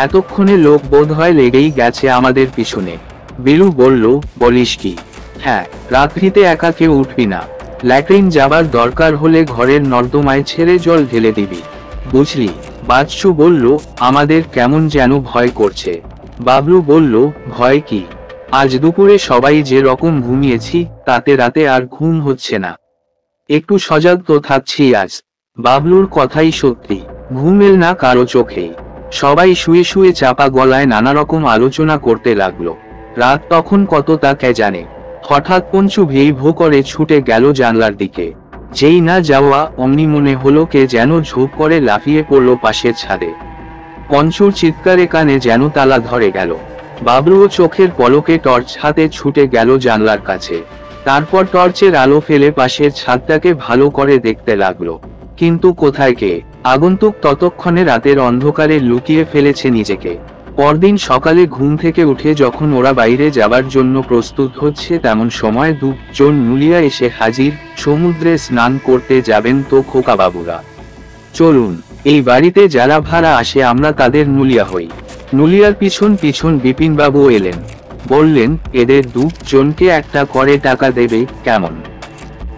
এতক্ষণে লোক বোধ হয় লেগেই গেছে আমাদের পিছনে। বিলু বলল, বলিস কি? হ্যাঁ, রাত্রিতে একা কেউ উঠবি না। ল্যাট্রিন যাবার দরকার হলে ঘরের নর্দমায় ছেড়ে জল ঢেলে দিবি, বুঝলি? বাচ্চু বলল, আমাদের কেমন যেন ভয় করছে। বাবলু বলল, ভয় কি? আজ দুপুরে সবাই যে রকম ঘুমিয়েছি, তাতে রাতে আর ঘুম হচ্ছে না। একটু সজাগ তো থাকছি আজ। বাবলুর কথাই সত্যি, ঘুম এল না কারো চোখেই। সবাই শুয়ে শুয়ে চাপা গলায় নানা রকম আলোচনা করতে লাগলো। রাত তখন কত তা কে জানে। হঠাৎ পঞ্চু ভেই ভো করে ছুটে গেল জানলার দিকে। যেই না যাওয়া অমনি মনে হলো কে যেন ঝোপ করে লাফিয়ে পড়ল পাশের ছাদে। পঞ্চুর চিৎকারে কানে যেন তালা ধরে গেল। বাবলুও চোখের পলকে টর্চ হাতে ছুটে গেল জানলার কাছে। তারপর টর্চের আলো ফেলে পাশের ছাদটাকে ভালো করে দেখতে লাগলো। কিন্তু কোথায় কে? আগন্তুক ততক্ষণে রাতের অন্ধকারে লুকিয়ে ফেলেছে নিজেকে। পরদিন সকালে ঘুম থেকে উঠে যখন ওরা বাইরে যাবার জন্য প্রস্তুত হচ্ছে, তেমন সময় দুজন নুলিয়া এসে হাজির। সমুদ্রে স্নান করতে যাবেন তো খোকাবাবুরা? চলুন, এই বাড়িতে যারা ভাড়া আসে আমরা তাদের নুলিয়া হই। নুলিয়ার পিছন পিছন বিপিনবাবু এলেন। বললেন, এদের দুজনকে একটা করে টাকা দেবে কেমন?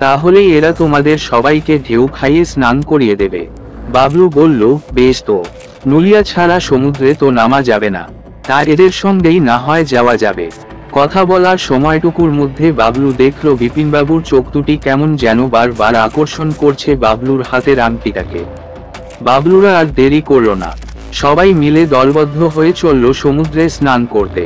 তাহলে এরা তোমাদের সবাইকে ঢেউ খাইয়ে স্নান করিয়ে দেবে। বাবলু বলল, বেশ তো। নুলিয়া ছাড়া সমুদ্রে তো নামা যাবে না, তা এদের সঙ্গেই না হয় যাওয়া যাবে। কথা বলার সময়টুকুর মধ্যে বাবলু দেখল বিপিনবাবুর চোখ দুটি কেমন যেন বারবার আকর্ষণ করছে বাবলুর হাতের আংটিটাকে। বাবলুরা আর দেরি করল না, সবাই মিলে দলবদ্ধ হয়ে চলল সমুদ্রে স্নান করতে।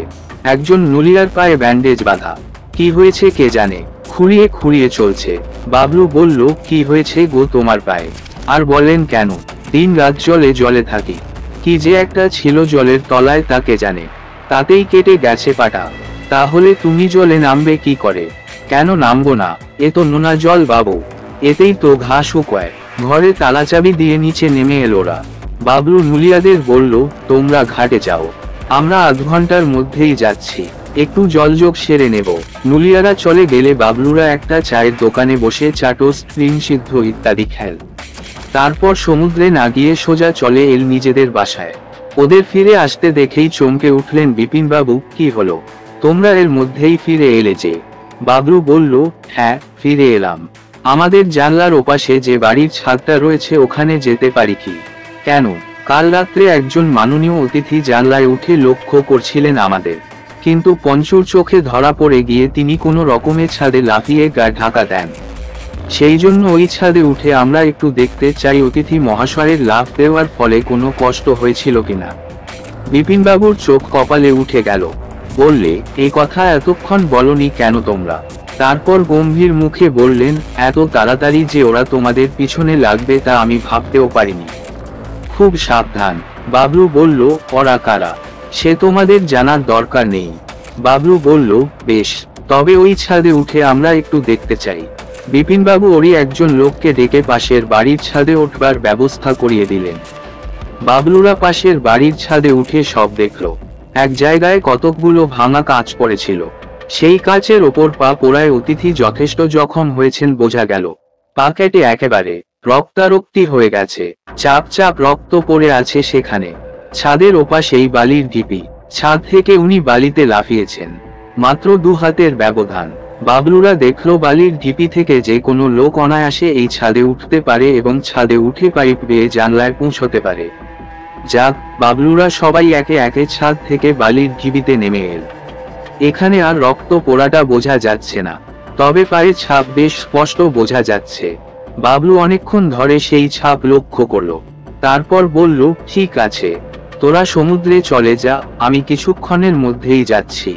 একজন নুলিয়ার পায়ে ব্যান্ডেজ বাঁধা। কি হয়েছে কে জানে, খুঁড়িয়ে খুঁড়িয়ে চলছে। বাবলু বলল, কি হয়েছে গো তোমার পায়ে? আর বলেন কেন? দিন রাত জলে জলে থাকি। কি যে একটা ছিল জলের তলায় তা কে জানে, তাতেই কেটে গেছে পাটা। তাহলে তুমি জলে নামবে কি করে? কেন নামবো না, এ তো নোনা জল বাবু, এতেই তো ঘাস শুকোয়। ঘরে তালাচাবি দিয়ে নিচে নেমে এলোরা। বাবলু নুলিয়াদের বলল, তোমরা ঘাটে যাও, আমরা আধ ঘন্টার মধ্যেই যাচ্ছি, একটু জলযোগ সেরে নেব। নুলিয়ারা চলে গেলে বাবলুরা একটা চায়ের দোকানে বসে চাটোস, ডিম সিদ্ধ ইত্যাদি খেল। তারপর সমুদ্রে না গিয়ে সোজা চলে এল নিজেদের বাসায়। ওদের ফিরে আসতে দেখেই চমকে উঠলেন বিপিনবাবু। কি হলো, তোমরা এর মধ্যেই ফিরে এলে যে? বাবলু বলল, হ্যাঁ, ফিরে এলাম। আমাদের জানলার ওপাশে যে বাড়ির ছাদটা রয়েছে ওখানে যেতে পারি কি? কেন? কাল রাত্রে একজন মাননীয় অতিথি জানলায় উঠে লক্ষ্য করছিলেন আমাদের, কিন্তু পঞ্চুর চোখে ধরা পড়ে গিয়ে তিনি কোনো রকমে ছাদে লাফিয়ে গা ঢাকা দেন। সেই জন্য ওই ছাদে উঠে আমরা একটু দেখতে চাই অতিথি মহাশয়ের লাফ দেওয়ার ফলে কোনো কষ্ট হয়েছিল কিনা। বিপিনবাবুর চোখ কপালে উঠে গেল। বললে, এই কথা এতক্ষণ বলনি কেন তোমরা? তারপর গম্ভীর মুখে বললেন, এত তাড়াতাড়ি যে ওরা তোমাদের পিছনে লাগবে তা আমি ভাবতেও পারিনি। খুব সাবধান। বাবলু বলল, ওরা কারা? সে তোমাদের জানার দরকার নেই। বাবলু বলল, বেশ, তবে ওই ছাদে উঠে আমরা একটু দেখতে চাই। বিপিনবাবু ওরই একজন লোককে ডেকে পাশের বাড়ির ছাদে উঠবার ব্যবস্থা করিয়ে দিলেন। বাবলুরা পাশের বাড়ির ছাদে উঠে সব দেখল। এক জায়গায় কতকগুলো ভাঙা কাঁচ পড়েছিল। সেই কাঁচের ওপর পা পোড়ায় অতিথি যথেষ্ট জখম হয়েছেন বোঝা গেল। পা কেটে একেবারে রক্তারক্তি হয়ে গেছে, চাপ চাপ রক্ত পড়ে আছে সেখানে। ছাদের ওপাশেই বালির ঢিপি, ছাদ থেকে উনি বালিতে লাফিয়েছেন। মাত্র 2 হাতের ব্যবধান। বাবলুরা দেখল বালির ঢিপি থেকে যে কোনো লোক অনায়াসে এই ছাদে উঠতে পারে এবং ছাদে উঠে পাইপ বেয়ে জানলায় পৌঁছতে পারে। যাক, বাবলুরা সবাই একে একে ছাদ থেকে বালির ঢিপিতে নেমে এল। এখানে আর রক্ত পোড়াটা বোঝা যাচ্ছে না, তবে পায়ে ছাপ বেশ স্পষ্ট বোঝা যাচ্ছে। বাবলু অনেকক্ষণ ধরে সেই ছাপ লক্ষ্য করল, তারপর বলল, ঠিক আছে, তোরা সমুদ্রে চলে যা, আমি কিছুক্ষণের মধ্যেই যাচ্ছি।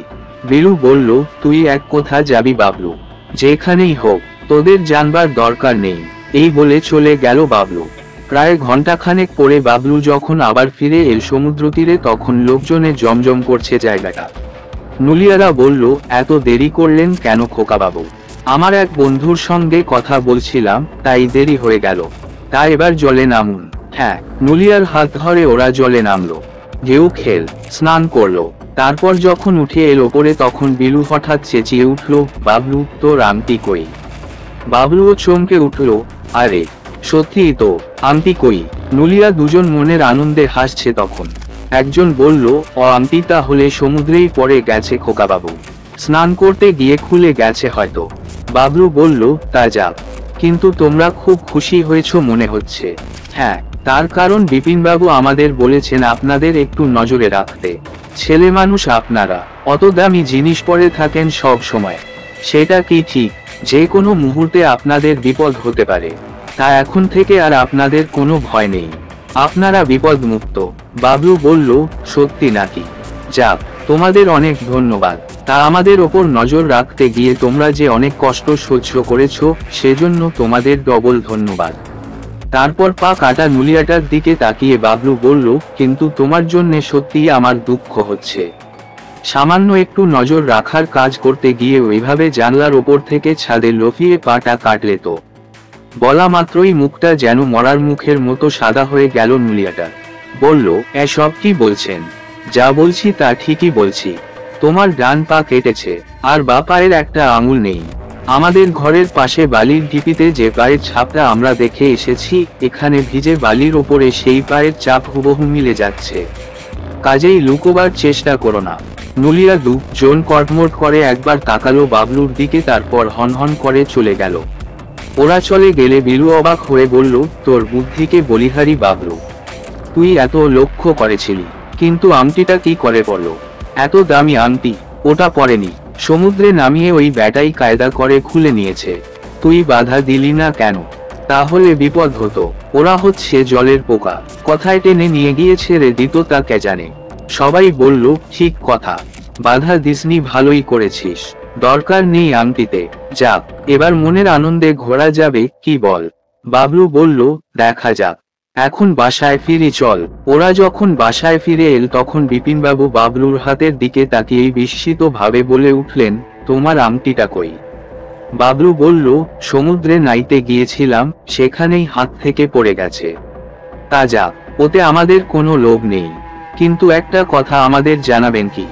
বীরু বলল, তুই এক কোথা যাবি বাবলু? যেখানেই হোক, তোদের জানবার দরকার নেই। এই বলে চলে গেল বাবলু। প্রায় ঘন্টাখানেক পরে বাবলু যখন আবার ফিরে এল সমুদ্র তীরে, তখন লোকজনে জমজম করছে জায়গাটা। নুলিয়ারা বলল, এত দেরি করলেন কেন খোকাবাবু? আমার এক বন্ধুর সঙ্গে কথা বলছিলাম, তাই দেরি হয়ে গেল। তা এবার জলে নামুন। হ্যাঁ, নুলিয়ার হাত ধরে ওরা জলে নামলো। ঢেউ খেল, স্নান করলো। তারপর যখন উঠে এল ওপরে, তখন বিলু হঠাৎ চেঁচিয়ে উঠল, বাবলু, তোর আংটি কই? বাবলুও চমকে উঠল, আরে সত্যিই তো, আংটি কই? নুলিয়া দুজন মনের আনন্দে হাসছে তখন। একজন বলল, ও আংটি তাহলে সমুদ্রেই পড়ে গেছে খোকাবাবু, স্নান করতে গিয়ে খুলে গেছে হয়তো। বাবলু বলল, তা যাক, কিন্তু তোমরা খুব খুশি হয়েছ মনে হচ্ছে। হ্যাঁ, তার কারণ বিপিনবাবু আমাদের বলেছেন আপনাদের একটু নজরে রাখতে। ছেলে মানুষ আপনারা, অত দামি জিনিস পরে থাকেন সব সময়। সেটা কি ঠিক? যে কোনো মুহূর্তে আপনাদের বিপদ হতে পারে। তা এখন থেকে আর আপনাদের কোনো ভয় নেই, আপনারা বিপদ মুক্ত। বাবলু বলল, সত্যি নাকি? যাক, তোমাদের অনেক ধন্যবাদ। তা আমাদের ওপর নজর রাখতে গিয়ে তোমরা যে অনেক কষ্ট সহ্য করেছ, সেজন্য তোমাদের ডবল ধন্যবাদ। তারপর পা কাটা নুলিয়াটার দিকে তাকিয়ে বাবলু বলল, কিন্তু তোমার জন্যে সত্যিই আমার দুঃখ হচ্ছে। সামান্য একটু নজর রাখার কাজ করতে গিয়ে ওইভাবে জানলার ওপর থেকে ছাদে লফিয়ে পাটা কাটলে তো? বলা মাত্রই মুখটা যেন মরার মুখের মতো সাদা হয়ে গেল নুলিয়াটার। বলল, এসব কি বলছেন? যা বলছি তা ঠিকই বলছি। তোমার ডান পা কেটেছে, আর বা পায়ের একটা আঙুল নেই। আমাদের ঘরের পাশে বালির ঢিপিতে যে পায়ের ছাপটা আমরা দেখে এসেছি, এখানে ভিজে বালির ওপরে সেই পায়ের চাপ হুবহু মিলে যাচ্ছে। কাজেই লুকোবার চেষ্টা করো না। নুলিয়া দুজন কটমট করে একবার তাকালো বাবলুর দিকে, তারপর হনহন করে চলে গেল। ওরা চলে গেলে বিলু অবাক হয়ে বলল, তোর বুদ্ধিকে বলিহারি বাবলু, তুই এত লক্ষ্য করেছিলি, কিন্তু আংটিটা কি করে পড়লো? এত দামি আংটি, ওটা পড়েনি। সমুদ্রে নামিয়ে ওই ব্যাটাই কায়দা করে খুলে নিয়েছে। তুই বাধা দিলি না কেন? তাহলে বিপদ হতো। ওরা হচ্ছে জলের পোকা, কথায় টেনে নিয়ে গিয়ে ছেড়ে দিত তা কে জানে। সবাই বলল, ঠিক কথা, বাধা দিসনি, ভালোই করেছিস। দরকার নেই আংটিতে। যাক, এবার মনের আনন্দে ঘোরা যাবে, কি বল? বাবলু বলল, দেখা যাক। এখন বাসায় ফিরি চল। ওরা যখন বাসায় ফিরে এল, তখন বিপিনবাবু বাবলুর হাতের দিকে তাকিয়েই বিস্মিত ভাবে বলে উঠলেন, তোমার আংটিটা কই? বাবলু বলল, সমুদ্রে নাইতে গিয়েছিলাম, সেখানেই হাত থেকে পড়ে গেছে। তা যাক, ওতে আমাদের কোনো লোভ নেই, কিন্তু একটা কথা আমাদের জানাবেন কি?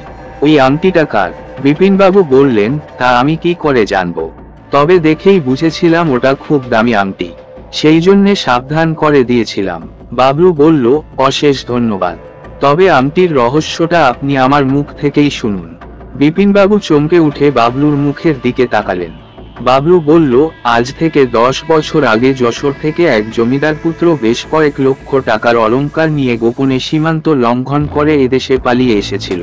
ওই আংটিটা কার? বিপিনবাবু বললেন, তা আমি কি করে জানবো? তবে দেখেই বুঝেছিলাম ওটা খুব দামি আংটি, সেই জন্যে সাবধান করে দিয়েছিলাম। বাবলু বলল, অশেষ ধন্যবাদ। তবে আংটির রহস্যটা আপনি আমার মুখ থেকেই শুনুন। বিপিনবাবু চমকে উঠে বাবলুর মুখের দিকে তাকালেন। বাবলু বলল, আজ থেকে 10 বছর আগে যশোর থেকে এক জমিদার পুত্র বেশ কয়েক লক্ষ টাকার অলংকার নিয়ে গোপনে সীমান্ত লঙ্ঘন করে এদেশে পালিয়ে এসেছিল।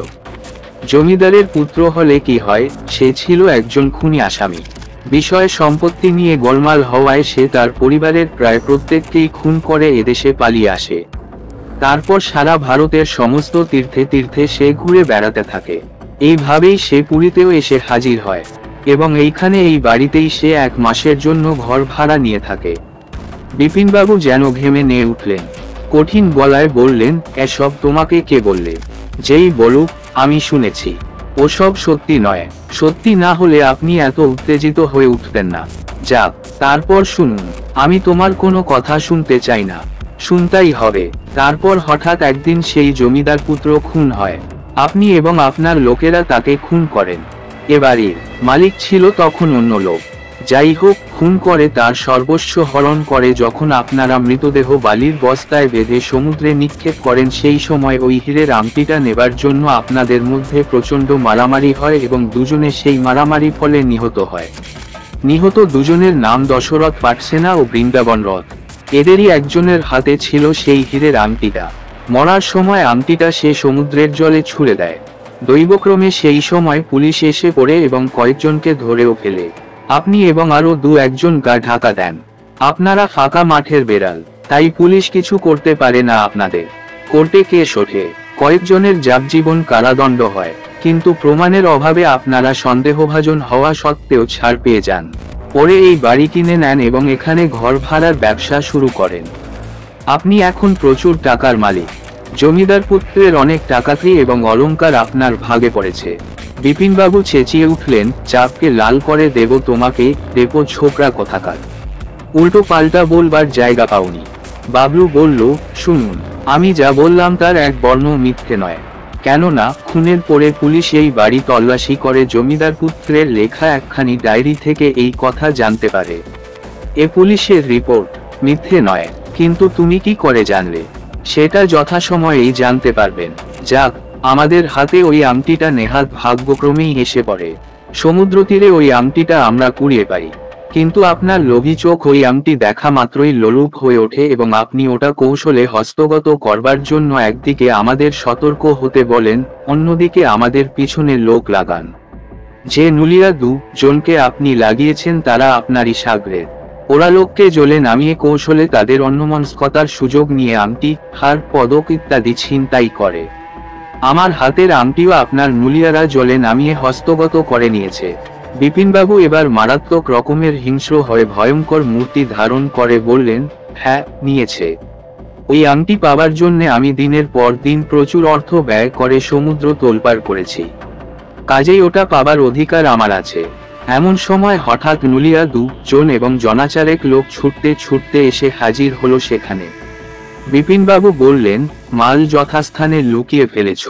জমিদারের পুত্র হলে কি হয়, সে ছিল একজন খুনি আসামি। বিষয় সম্পত্তি নিয়ে গোলমাল হওয়ায় সে তার পরিবারের প্রায় প্রত্যেককেই খুন করে এদেশে পালিয়ে আসে। তারপর সারা ভারতের সমস্ত তীর্থে তীর্থে সে ঘুরে বেড়াতে থাকে। এইভাবেই সে পুরীতেও এসে হাজির হয়, এবং এইখানে এই বাড়িতেই সে 1 মাসের জন্য ঘর ভাড়া নিয়ে থাকে। বিপিনবাবু যেন ঘেমে নিয়ে উঠলেন, কঠিন গলায় বললেন, এসব তোমাকে কে বললে? যেই বলুক, আমি শুনেছি। ওসব সত্যি নয়। সত্যি না হলে আপনি এত উত্তেজিত হয়ে উঠতেন না। যাক, তারপর শুনুন। আমি তোমার কোনো কথা শুনতে চাই না। শুনতেই হবে। তারপর হঠাৎ একদিন সেই জমিদার পুত্র খুন হয়। আপনি এবং আপনার লোকেরা তাকে খুন করেন। এবারের মালিক ছিল তখন অন্য লোক। যাই হোক, খুন করে তার সর্বস্ব হরণ করে যখন আপনারা মৃতদেহ বালির বস্তায় বেঁধে সমুদ্রে নিক্ষেপ করেন, সেই সময় ওই হীরের আংটিটা নেবার জন্য আপনাদের মধ্যে প্রচণ্ড মারামারি হয় এবং দুজনে সেই মারামারি ফলে নিহত হয়। নিহত দুজনের নাম দশরথ পাটসেনা ও বৃন্দাবন রথ। এদেরই একজনের হাতে ছিল সেই হীরের আংটিটা। মরার সময় আংটিটা সে সমুদ্রের জলে ছুঁড়ে দেয়। দৈবক্রমে সেই সময় পুলিশ এসে পড়ে এবং কয়েকজনকে ধরেও ফেলে। আপনি এবং আরো 2-1 গা ঢাকা দেন। আপনারা ফাঁকা মাঠের বেড়াল, তাই পুলিশ কিছু করতে পারে না আপনাদের। কোর্টে কেস ওঠে। কয়েকজনের যাবজ্জীবন কারাদণ্ড হয়, কিন্তু প্রমাণের অভাবে আপনারা সন্দেহভাজন হওয়া সত্ত্বেও ছাড় পেয়ে যান। পরে এই বাড়ি কিনে নেন এবং এখানে ঘর ভাড়ার ব্যবসা শুরু করেন। আপনি এখন প্রচুর টাকার মালিক। জমিদার পুত্রের অনেক টাকাকড়ি এবং অলংকার আপনার ভাগে পড়েছে। বিপিনবাবু চেঁচিয়ে উঠলেন, চাপকে লাল করে দেব তোমাকে, দেব ছোকরা কোথাকার। উল্টো পাল্টা বলবার জায়গা পাওনি। বাবলু বলল, শুনুন, আমি যা বললাম তার এক বর্ণ মিথ্যে নয়। কেননা খুনের পরে পুলিশ এই বাড়ি তল্লাশি করে জমিদার পুত্রের লেখা একখানি ডায়েরি থেকে এই কথা জানতে পারে। এ পুলিশের রিপোর্ট মিথ্যে নয়। কিন্তু তুমি কি করে জানলে? সেটা যথাসময়েই জানতে পারবেন। যাক, আমাদের হাতে ওই আংটিটা নেহাত ভাগ্যক্রমেই এসে পড়ে। সমুদ্র তীরে ওই আংটিটা আমরা কুড়িয়ে পাই, কিন্তু আপনার লোভী চোখ ওই আংটি দেখা মাত্রই লোলুপ হয়ে ওঠে এবং আপনি ওটা কৌশলে হস্তগত করবার জন্য একদিকে আমাদের সতর্ক হতে বলেন, অন্যদিকে আমাদের পিছনে লোক লাগান। যে নুলিয়া জনকে আপনি লাগিয়েছেন তারা আপনারই সাগরেদ। ওরা লোককে জলে নামিয়ে কৌশলে তাদের অন্যমনস্কতার সুযোগ নিয়ে আংটি, হার, পদক ইত্যাদি ছিনতাই করে। আমার হাতের আংটিও আপনার নুলিয়ারা জলে নামিয়ে হস্তগত করে নিয়েছে। বিপিনবাবু এবার মারাত্মক রকমের হিংস্র হয়ে ভয়ঙ্কর মূর্তি ধারণ করে বললেন, হ্যাঁ, নিয়েছে। ওই আংটি পাবার জন্যে আমি দিনের পর দিন প্রচুর অর্থ ব্যয় করে সমুদ্র তোলপাড় করেছি। কাজেই ওটা পাবার অধিকার আমার আছে। এমন সময় হঠাৎ নুলিয়া জন এবং জনাচারেক লোক ছুটতে ছুটতে এসে হাজির হলো সেখানে। বিপিনবাবু বললেন, মাল যথাস্থানে লুকিয়ে ফেলেছ।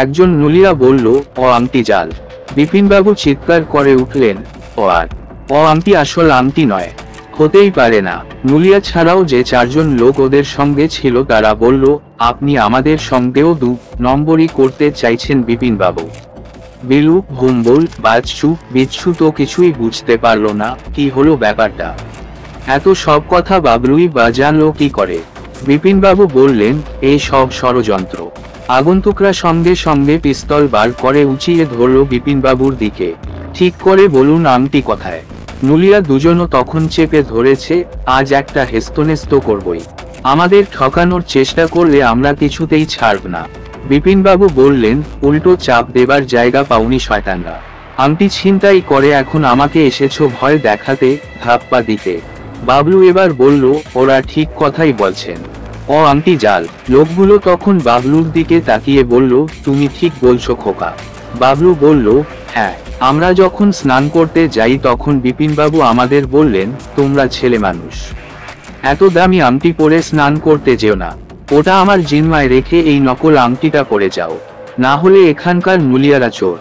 একজন নুলিয়া বলল, ও আংটি জাল। বিপিনবাবু চিৎকার করে উঠলেন, ও আংটি আসল আংটি নয়, হতেই পারে না। নুলিয়া ছাড়াও যে চারজন লোক ওদের সঙ্গে ছিল তারা বলল, আপনি আমাদের সঙ্গেও নম্বরই করতে চাইছেন বিপিনবাবু। বিলু, ভুম্বল, বিচ্ছু তো কিছুই বুঝতে পারল না কি হলো ব্যাপারটা। এত সব কথা বাবলুই বা জানলো কি করে? বিপিনবাবু বললেন, এই সব ষড়যন্ত্র। আগন্তুকরা সঙ্গে সঙ্গে পিস্তল বার করে উঁচিয়ে ধরল বিপিনবাবুর দিকে। ঠিক করে বলুন আংটি কোথায়? নুলিয়া দুজনও তখন চেপে ধরেছে, আজ একটা হেস্তনেস্ত করবই। আমাদের ঠকানোর চেষ্টা করলে আমরা কিছুতেই ছাড়ব না। বিপিনবাবু বললেন, উল্টো চাপ দেবার জায়গা পাওনি শয়তানরা। আংটি ছিনতাই করে এখন আমাকে এসেছো ভয় দেখাতে, ধাপ্পা দিতে। বাবলু এবার বলল, ওরা ঠিক কথাই বলছেন, ও আংটি জাল। লোকগুলো তখন বাবলুর দিকে তাকিয়ে বলল, তুমি ঠিক বলছো খোকা। বাবলু বলল, হ্যাঁ, আমরা যখন স্নান করতে যাই তখন বিপিনবাবু আমাদের বললেন, তোমরা ছেলে মানুষ, এত দামি আংটি পরে স্নান করতে যেও না। ওটা আমার জিম্মায় রেখে এই নকল আংটিটা পরে যাও, না হলে এখানকার নুলিয়ারা চোর,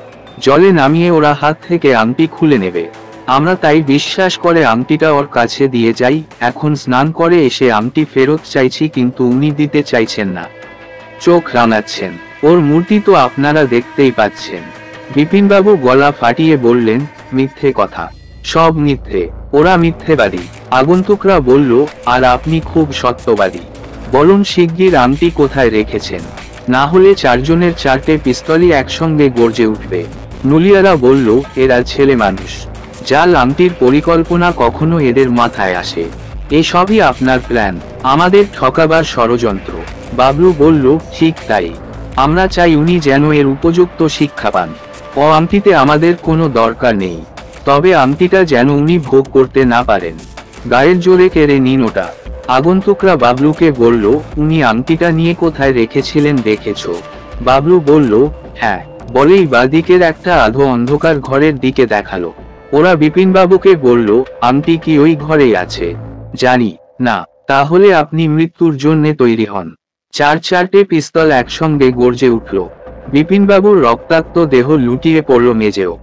জলে নামিয়ে ওরা হাত থেকে আংটি খুলে নেবে। আমরা তাই বিশ্বাস করে আংটিটা ওর কাছে দিয়ে যাই। এখন স্নান করে এসে আংটি ফেরত চাইছি, কিন্তু উনি দিতে চাইছেন না, চোখ রাঙাচ্ছেন। ওর মূর্তি তো আপনারা দেখতেই পাচ্ছেন। বিপিনবাবু গলা ফাটিয়ে বললেন, মিথ্যে কথা, সব মিথ্যে, ওরা মিথ্যেবাদী। আগন্তুকরা বলল, আর আপনি খুব সত্যবাদী, বলুন শিগগির আংটি কোথায় রেখেছেন, না হলে চারজনের চারটে পিস্তলই একসঙ্গে গর্জে উঠবে। নুলিয়ারা বলল, এরা ছেলে মানুষ, জাল আংটির পরিকল্পনা কখনো এদের মাথায় আসে। এসবই আপনার প্ল্যান, আমাদের ঠকাবার ষড়যন্ত্র। বাবলু বলল, ঠিক তাই, আমরা চাই উনি যেন এর উপযুক্ত শিক্ষা পান। ও আংটিতে আমাদের কোনো দরকার নেই, তবে আংটিটা যেন উনি ভোগ করতে না পারেন। গায়ের জোরে কেড়ে নিন ওটা। আগন্তুকরা বাবলুকে বলল, উনি আংটিটা নিয়ে কোথায় রেখেছিলেন দেখেছ? বাবলু বলল, হ্যাঁ, বলেই বাদিকের একটা আধো অন্ধকার ঘরের দিকে দেখালো। ওরা বিপিনবাবুকে বলল, আংটি কি ওই ঘরেই আছে? জানি না। তাহলে আপনি মৃত্যুর জন্যে তৈরি হন। চারটে পিস্তল একসঙ্গে গর্জে উঠল। বিপিনবাবুর রক্তাক্ত দেহ লুটিয়ে পড়ল মেঝেও।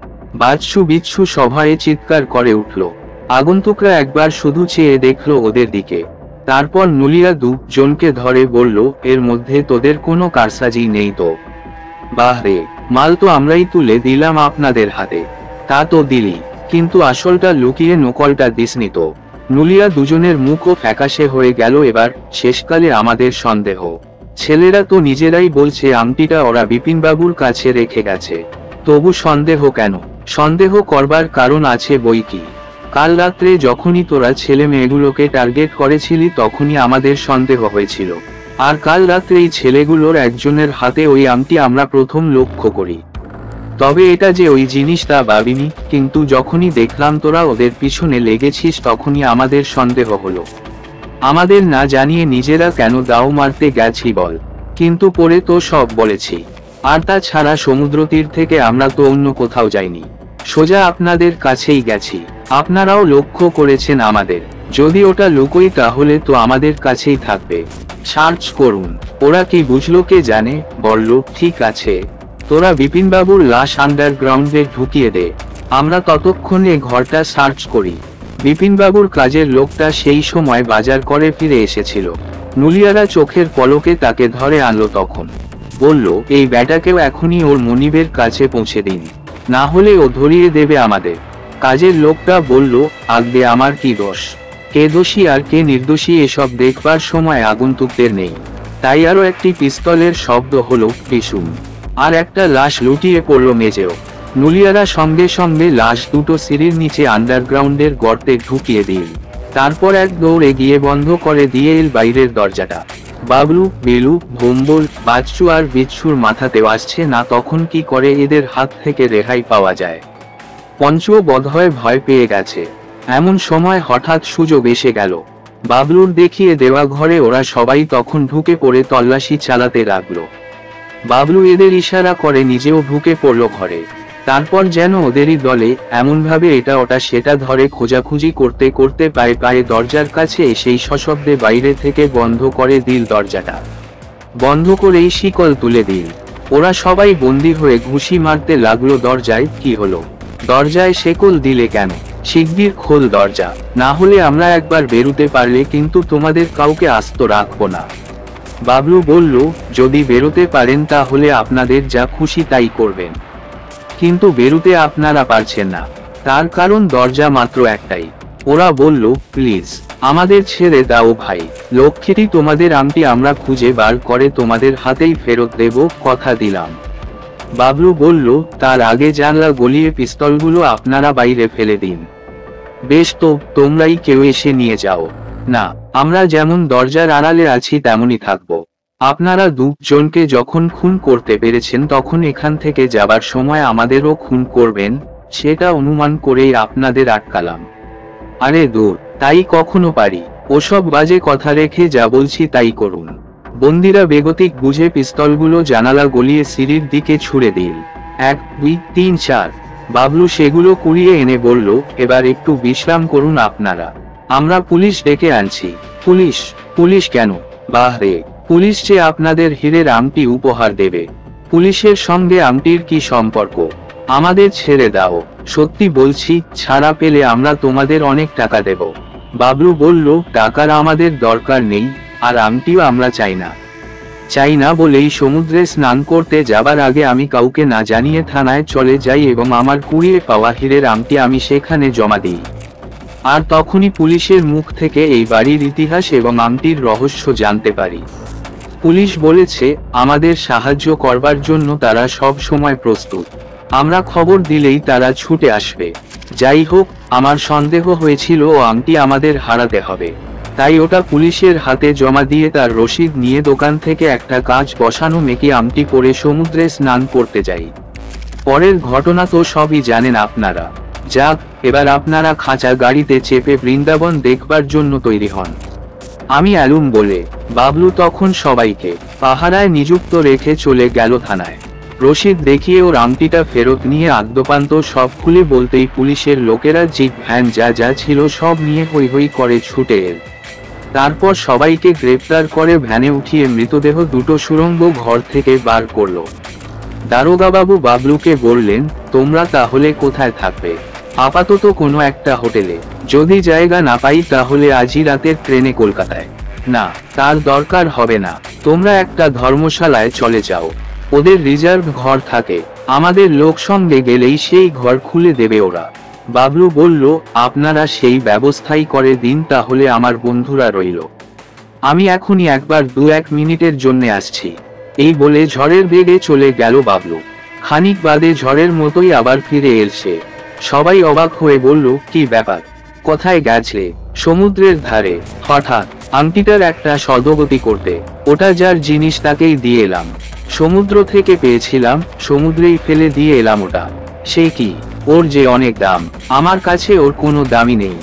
বিচ্ছু সভায় চিৎকার করে উঠল। আগন্তুকরা একবার শুধু চেয়ে দেখল ওদের দিকে, তারপর নুলিয়া জনকে ধরে বলল, এর মধ্যে তোদের কোনো কারসাজি নেই তো? বাহ রে, মাল তো আমরাই তুলে দিলাম আপনাদের হাতে। তা তো দিলি, কিন্তু আসলটা লুকিয়ে নকলটা দিসনি তো। নুলিয়া দুজনের মুখও ফ্যাকাশে হয়ে গেল। এবার শেষকালে আমাদের সন্দেহ, ছেলেরা তো নিজেরাই বলছে আংটিটা ওরা বিপিনবাবুর কাছে রেখে গেছে। তবু সন্দেহ কেন? সন্দেহ করবার কারণ আছে বই কি। কাল রাত্রে যখনই তোরা ছেলে মেয়েগুলোকে টার্গেট করেছিলি তখনই আমাদের সন্দেহ হয়েছিল। আর কাল রাত্রে এই ছেলেগুলোর একজনের হাতে ওই আংটি আমরা প্রথম লক্ষ্য করি। তবে এটা যে ওই জিনিস তা ভাবিনি, কিন্তু যখনই দেখলাম তোরা ওদের পিছনে লেগেছিস তখনই আমাদের সন্দেহ হলো। আমাদের না জানিয়ে নিজেরা কেন দাও মারতে গেছি বল, কিন্তু পরে তো সব বলেছি। আর তাছাড়া সমুদ্র তীর থেকে আমরা তো অন্য কোথাও যাইনি, সোজা আপনাদের কাছেই গেছি। আপনারাও লক্ষ্য করেছেন আমাদের, যদি ওটা লুকোই তাহলে তো আমাদের কাছেই থাকবে। সার্চ করুন। ওরা কি বুঝলো কে জানে, বলল ঠিক আছে, তোরা বিপিনবাবুর লাশ আন্ডারগ্রাউন্ডে ঢুকিয়ে দে, আমরা ততক্ষণে ঘরটা সার্চ করি। বিপিনবাবুর কাজের লোকটা সেই সময় বাজার করে ফিরে এসেছিল। নুলিয়ারা চোখের পলকে তাকে ধরে আনলো, তখন বলল এই ব্যাটাকেও এখনই ওর মনিবের কাছে পৌঁছে দিন, না হলে ও ধরিয়ে দেবে আমাদের। কাজের লোকটা বলল আগে আমার কি দোষ, কে দোষী আর কে নির্দোষী এসব দেখবার সময় আগন্তুকদের নেই। তাই আরো একটি পিস্তলের শব্দ হলো, পিছুম, আর একটা লাশ লুটিয়ে পড়ল মেঝেও। নুলিয়ারা সঙ্গে সঙ্গে লাশ দুটো সিঁড়ির নিচে আন্ডারগ্রাউন্ডের গর্তে ঢুকিয়ে দিল। তারপর এক দৌড়ে গিয়ে বন্ধ করে দিয়ে এল বাইরের দরজাটা। বাবলু, বেলু, ভোম্বল, বাচ্চু আর বিচ্ছুর মাথাতেও আসছে না তখন কি করে এদের হাত থেকে রেহাই পাওয়া যায়। পঞ্চুও বোধহয় ভয় পেয়ে গেছে। এমন সময় হঠাৎ সুযোগ এসে গেল। বাবলুর দেখিয়ে দেওয়া ঘরে ওরা সবাই তখন ঢুকে পড়ে তল্লাশি চালাতে লাগলো। বাবলু এদের ইশারা করে নিজেও ঢুকে পড়ল ঘরে। তারপর যেন ওদেরই দলে এমনভাবে এটা ওটা সেটা ধরে খোঁজাখুঁজি করতে করতে পায়ে পায়ে দরজার কাছে এসেই সশব্দে বাইরে থেকে বন্ধ করে দিল দরজাটা। বন্ধ করেই শিকল তুলে দিল। ওরা সবাই বন্দী হয়ে ঘুষি মারতে লাগলো দরজায়। কি হলো, দরজায় শেকল দিলে কেন? শিগগির খোল দরজা, না হলে আমরা একবার বেরুতে পারলে কিন্তু তোমাদের কাউকে আস্ত রাখবো না। বাবলু বলল যদি বেরোতে পারেন তাহলে আপনাদের যা খুশি তাই করবেন, কিন্তু বেরুতে আপনারা পারছেন না, তার কারণ দরজা মাত্র একটাই। ওরা বলল প্লিজ আমাদের ছেড়ে দাও ভাই, লক্ষ্মীটি তোমাদের আংটি আমরা খুঁজে বার করে তোমাদের হাতেই ফেরত দেব, কথা দিলাম। বাবলু বলল তার আগে জানলা গলিয়ে পিস্তলগুলো আপনারা বাইরে ফেলে দিন। বেশ, তো তোমরাই কেউ এসে নিয়ে যাও। না, আমরা যেমন দরজার আড়ালে আছি তেমনই থাকবো। আপনারা দুজনকে যখন খুন করতে পেরেছেন তখন এখান থেকে যাবার সময় আমাদেরও খুন করবেন, সেটা অনুমান করেই আপনাদের আটকালাম। আরে দূর, তাই কখনো পারি? ওসব বাজে কথা রেখে যা বলছি তাই করুন। বন্দিরা বেগতিক বুঝে পিস্তলগুলো জানালা গলিয়ে সিঁড়ির দিকে ছুড়ে দিল। 1, 2, 3, 4। বাবলু সেগুলো কুড়িয়ে এনে বলল এবার একটু বিশ্রাম করুন আপনারা, আমরা পুলিশ ডেকে আনছি। পুলিশ? পুলিশ কেন? বাহ রে, পুলিশ যে আপনাদের হীরের আংটি উপহার দেবে। পুলিশের সঙ্গে আংটির কি সম্পর্ক? আমাদের ছেড়ে দাও, সত্যি বলছি, ছাড়া পেলে আমরা তোমাদের অনেক টাকা দেব। বাবলু বলল টাকার আমাদের দরকার নেই, আর আংটিও আমরা চাই না বলেই সমুদ্রে স্নান করতে যাবার আগে আমি কাউকে না জানিয়ে থানায় চলে যাই এবং আমার কুড়িয়ে পাওয়া হীরের আংটি আমি সেখানে জমা দিই। আর তখনই পুলিশের মুখ থেকে এই বাড়ির ইতিহাস এবং আংটির রহস্য জানতে পারি। পুলিশ বলেছে আমাদের সাহায্য করবার জন্য তারা সব সময় প্রস্তুত, আমরা খবর দিলেই তারা ছুটে আসবে। যাই হোক, আমার সন্দেহ হয়েছিল ও আংটি আমাদের হারাতে হবে, তাই ওটা পুলিশের হাতে জমা দিয়ে তার রসিদ নিয়ে দোকান থেকে একটা কাঁচ বসানো মেকি আংটি পরে সমুদ্রে স্নান করতে যাই। পরের ঘটনা তো সবই জানেন আপনারা। যাক, এবার আপনারা খাঁচা গাড়িতে চেপে বৃন্দাবন দেখবার জন্য তৈরি হন। আমি অ্যালুম বলে বাবলু তখন সবাইকে পাহারায় নিযুক্ত রেখে চলে গেল থানায়। রশিদ দেখিয়ে ওর আংটিটা ফেরত নিয়ে আদ্যপান্ত সব খুলে বলতেই পুলিশের লোকেরা জিপ ভ্যান যা যা ছিল সব নিয়ে হৈ হৈ করে ছুটে এল। তারপর সবাইকে গ্রেপ্তার করে ভ্যানে উঠিয়ে মৃতদেহ দুটো সুড়ঙ্গ ঘর থেকে বার করল। দারোগাবাবু বাবলুকে বললেন তোমরা তাহলে কোথায় থাকবে? আপাতত কোনো একটা হোটেলে, যদি জায়গা না পাই তাহলে আজই রাতের ট্রেনে কলকাতায়। না, তার দরকার হবে না, তোমরা একটা ধর্মশালায় চলে যাও, ওদের রিজার্ভ ঘর থাকে, আমাদের লোক সঙ্গে গেলেই সেই ঘর খুলে দেবে ওরা। বাবলু বলল আপনারা সেই ব্যবস্থাই করে দিন, তাহলে আমার বন্ধুরা রইল, আমি এখনই একবার 2-1 মিনিটের জন্য আসছি। এই বলে ঝড়ের বেগে চলে গেল বাবলু। খানিক বাদে ঝড়ের মতোই আবার ফিরে এসে সবাই অবাক হয়ে বলল কি ব্যাপার, কোথায় গেছে? সমুদ্রের ধারে। হঠাৎ আংটিটার একটা সদগতি করতে, ওটা যার জিনিস তাকেই দিয়ে এলাম। সমুদ্র থেকে পেয়েছিলাম, সমুদ্রেই ফেলে দিয়ে এলাম ওটা। সে কি? ওর যে অনেক দাম, আমার কাছে ওর কোনো দামই নেই।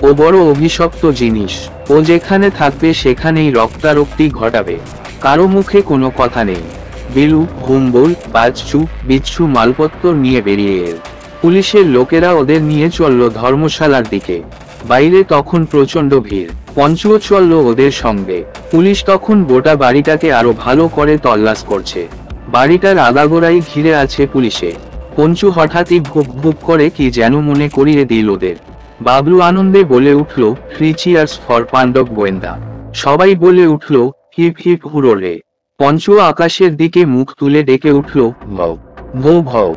ও বড় অভিশপ্ত জিনিস, ও যেখানে থাকবে সেখানেই রক্তারক্তি ঘটাবে। কারো মুখে কোনো কথা নেই। বেলু, ভুম্বল, বাচ্চু, বিচ্ছু মালপত্র নিয়ে বেরিয়ে এল। পুলিশের লোকেরা ওদের নিয়ে চলল ধর্মশালার দিকে। বাইরে তখন প্রচন্ড ভিড়। পঞ্চুও চলল ওদের সঙ্গে। পুলিশ তখন গোটা বাড়িটাকে আরো ভালো করে তল্লাশ করছে। বাড়িটার আগাগোড়াই ঘিরে আছে পুলিশে। পঞ্চু হঠাৎই ভুপ ভুপ করে কি যেন মনে করিয়ে দিল ওদের। বাবলু আনন্দে বলে উঠল, 3 চিয়ার্স ফর পাণ্ডব গোয়েন্দা। সবাই বলে উঠল, হিপ হিপ হুরোরে। পঞ্চু আকাশের দিকে মুখ তুলে ডেকে উঠল, ভৌ ভৌ ভৌ।